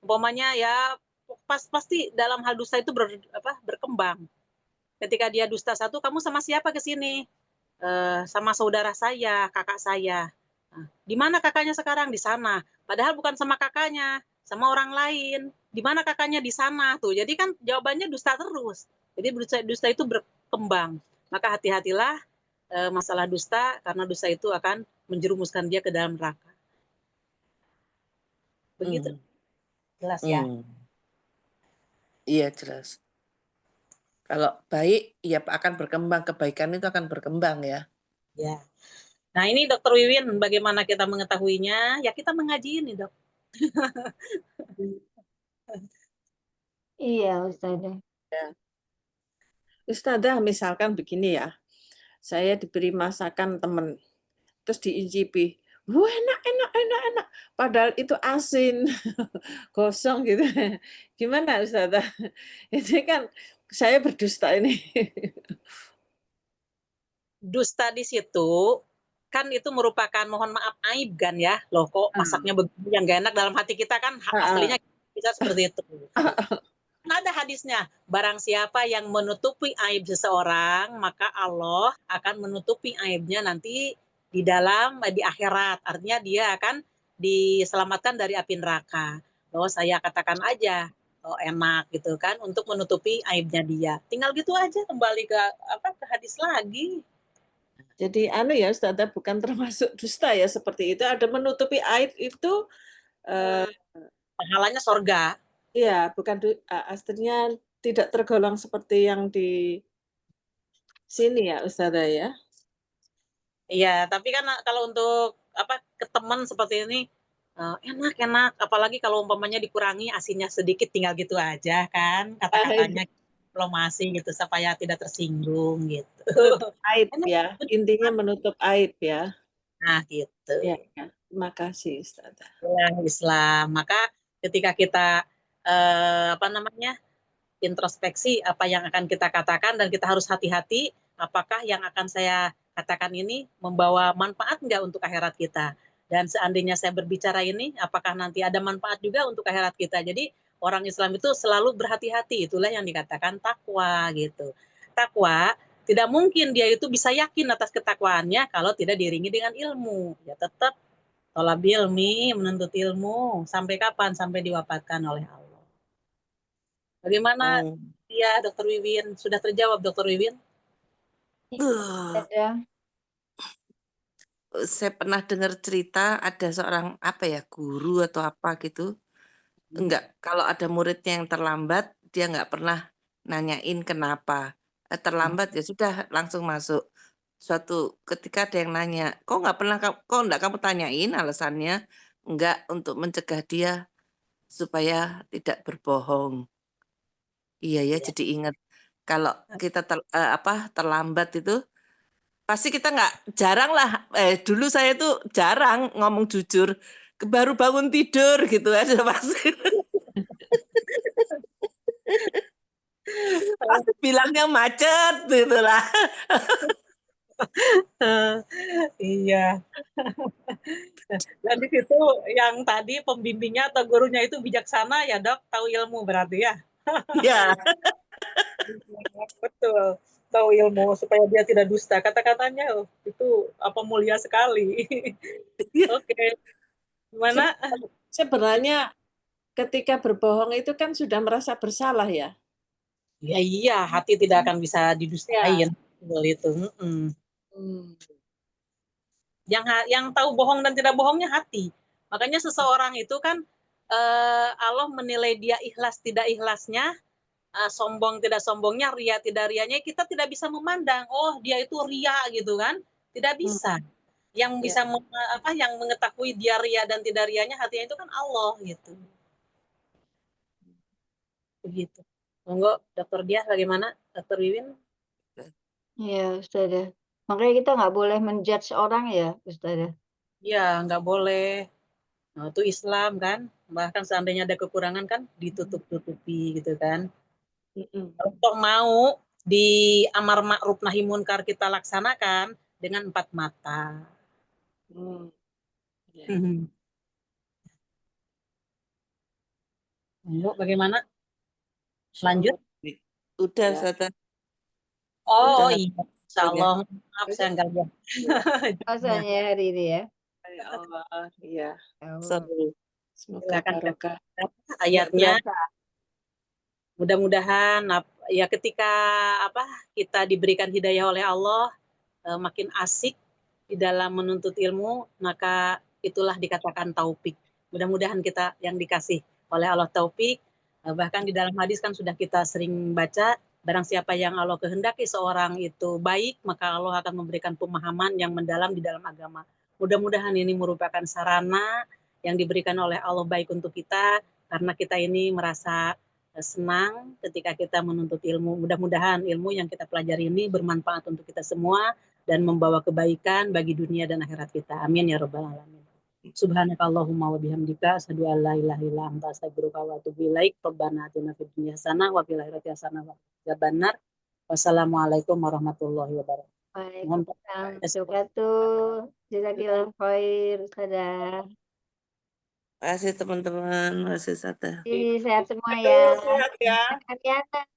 Umpamanya ya pasti dalam hal dusta itu berkembang. Ketika dia dusta satu, kamu sama siapa ke sini? Sama saudara saya, kakak saya. Nah, di mana kakaknya sekarang? Di sana. Padahal bukan sama kakaknya, sama orang lain. Di mana kakaknya? Di sana tuh. Jadi kan jawabannya dusta terus. Jadi dusta itu berkembang. Maka hati-hatilah masalah dusta, karena dusta itu akan menjerumuskan dia ke dalam neraka. Begitu. Jelas ya? Iya, jelas. Kalau baik, ya akan berkembang. Kebaikan itu akan berkembang ya. Ya. Nah ini Dokter Wiwin, bagaimana kita mengetahuinya? Ya kita mengaji ini dok. Iya Ustazah. Ya. Ustazah, misalkan begini ya, saya diberi masakan teman, terus diincipi, wah enak, padahal itu asin, gosong gitu. Gimana Ustazah? Ini kan saya berdusta ini. Dusta di situ kan itu merupakan mohon maaf aib kan ya. Loh kok masaknya begini yang gak enak, dalam hati kita kan aslinya bisa seperti itu. Nah, ada hadisnya, barang siapa yang menutupi aib seseorang, maka Allah akan menutupi aibnya nanti di akhirat. Artinya dia akan diselamatkan dari api neraka. Bahwa saya katakan aja, oh enak gitu kan, untuk menutupi aibnya dia. Tinggal gitu aja, kembali ke hadis lagi. Jadi ya Ustazah, bukan termasuk dusta ya seperti itu. Ada menutupi aib itu pahalanya sorga. Iya, bukan aslinya tidak tergolong seperti yang di sini ya Ustazah ya. Iya, tapi kan kalau untuk ke teman seperti ini enak, apalagi kalau umpamanya dikurangi asinnya sedikit, tinggal gitu aja kan, kata-katanya diplomasi gitu supaya tidak tersinggung gitu. Menutup aib ya, intinya menutup aib ya. Nah gitu. Ya, terima kasih Ustazah. Islam. Maka ketika kita introspeksi apa yang akan kita katakan, dan kita harus hati-hati apakah yang akan saya katakan ini membawa manfaat enggak untuk akhirat kita. Dan seandainya saya berbicara ini, apakah nanti ada manfaat juga untuk akhirat kita. Jadi orang Islam itu selalu berhati-hati, itulah yang dikatakan takwa gitu. Takwa Tidak mungkin dia itu bisa yakin atas ketakwaannya kalau tidak diiringi dengan ilmu. Ya tetap tolab ilmi, menuntut ilmu. Sampai kapan? Sampai diwafatkan oleh Allah. Bagaimana ya, Dr. Wiwin? Sudah terjawab, Dr. Wiwin? Ada. Saya pernah dengar cerita ada seorang apa ya, guru atau apa gitu. Enggak, kalau ada muridnya yang terlambat, dia nggak pernah nanyain kenapa. Terlambat ya sudah langsung masuk. Suatu ketika ada yang nanya, kok nggak kamu tanyain alasannya? Enggak, untuk mencegah dia supaya tidak berbohong. Iya ya, jadi ingat kalau kita terlambat itu pasti kita jarang lah. Dulu saya tuh jarang ngomong jujur, baru bangun tidur gitu aja pasti. Pasti bilangnya macet gitu lah. Iya. Dan di situ yang tadi pembimbingnya atau gurunya itu bijaksana ya, Dok, tahu ilmu berarti ya. Iya. Betul, tahu ilmu supaya dia tidak dusta. Kata-katanya itu mulia sekali. Oke. Gimana? Sebenarnya ketika berbohong itu kan sudah merasa bersalah ya. Ya iya, hati tidak akan bisa didustain. Itu. Yang tahu bohong dan tidak bohongnya hati. Makanya seseorang itu kan Allah menilai dia ikhlas tidak ikhlasnya, sombong tidak sombongnya, ria tidak rianya, kita tidak bisa memandang, oh dia itu ria gitu kan, tidak bisa. Yang bisa yang mengetahui dia ria dan tidak rianya hatinya itu kan Allah gitu. Begitu. Monggo, Dokter Diah bagaimana, Dokter Wiwin? Iya, Ustazah. Makanya kita nggak boleh menjudge orang ya, Ustazah. Iya, nggak boleh. Nah, itu Islam kan, bahkan seandainya ada kekurangan kan ditutup-tutupi gitu kan. Kalau mau di amar ma'ruf nahi munkar kita laksanakan dengan 4 mata. Ayo, bagaimana? Lanjut. Udah, Ustazah. Oh Udah. iya, insyaallah. Maaf saya enggak lihat. Rasanya hari ini ya. Ya Allah, iya. Seru. Semoga barokah. Ayatnya. Mudah-mudahan ya ketika kita diberikan hidayah oleh Allah, makin asik di dalam menuntut ilmu, maka itulah dikatakan taufik. Mudah-mudahan kita yang dikasih oleh Allah taufik. Bahkan di dalam hadis kan sudah kita sering baca, barang siapa yang Allah kehendaki seorang itu baik, maka Allah akan memberikan pemahaman yang mendalam di dalam agama. Mudah-mudahan ini merupakan sarana yang diberikan oleh Allah baik untuk kita, karena kita ini merasa senang ketika kita menuntut ilmu. Mudah-mudahan ilmu yang kita pelajari ini bermanfaat untuk kita semua dan membawa kebaikan bagi dunia dan akhirat kita. Amin ya rabbal alamin. Subhanakallahumma wa bihamdika asyhadu an la ilaha illa anta astaghfiruka wa atubu ilaik. Rabbana atina fid dunya hasanah wa fil akhirati hasanah wa qina adzabannar. Wassalamualaikum warahmatullahi wabarakatuh. Waalaikumsalam warahmatullahi wabarakatuh. Jazakallahu khair, Ustazah. Terima kasih teman-teman, makasih Ustazah. Sehat semua ya. Sehat ya. Sehat ya.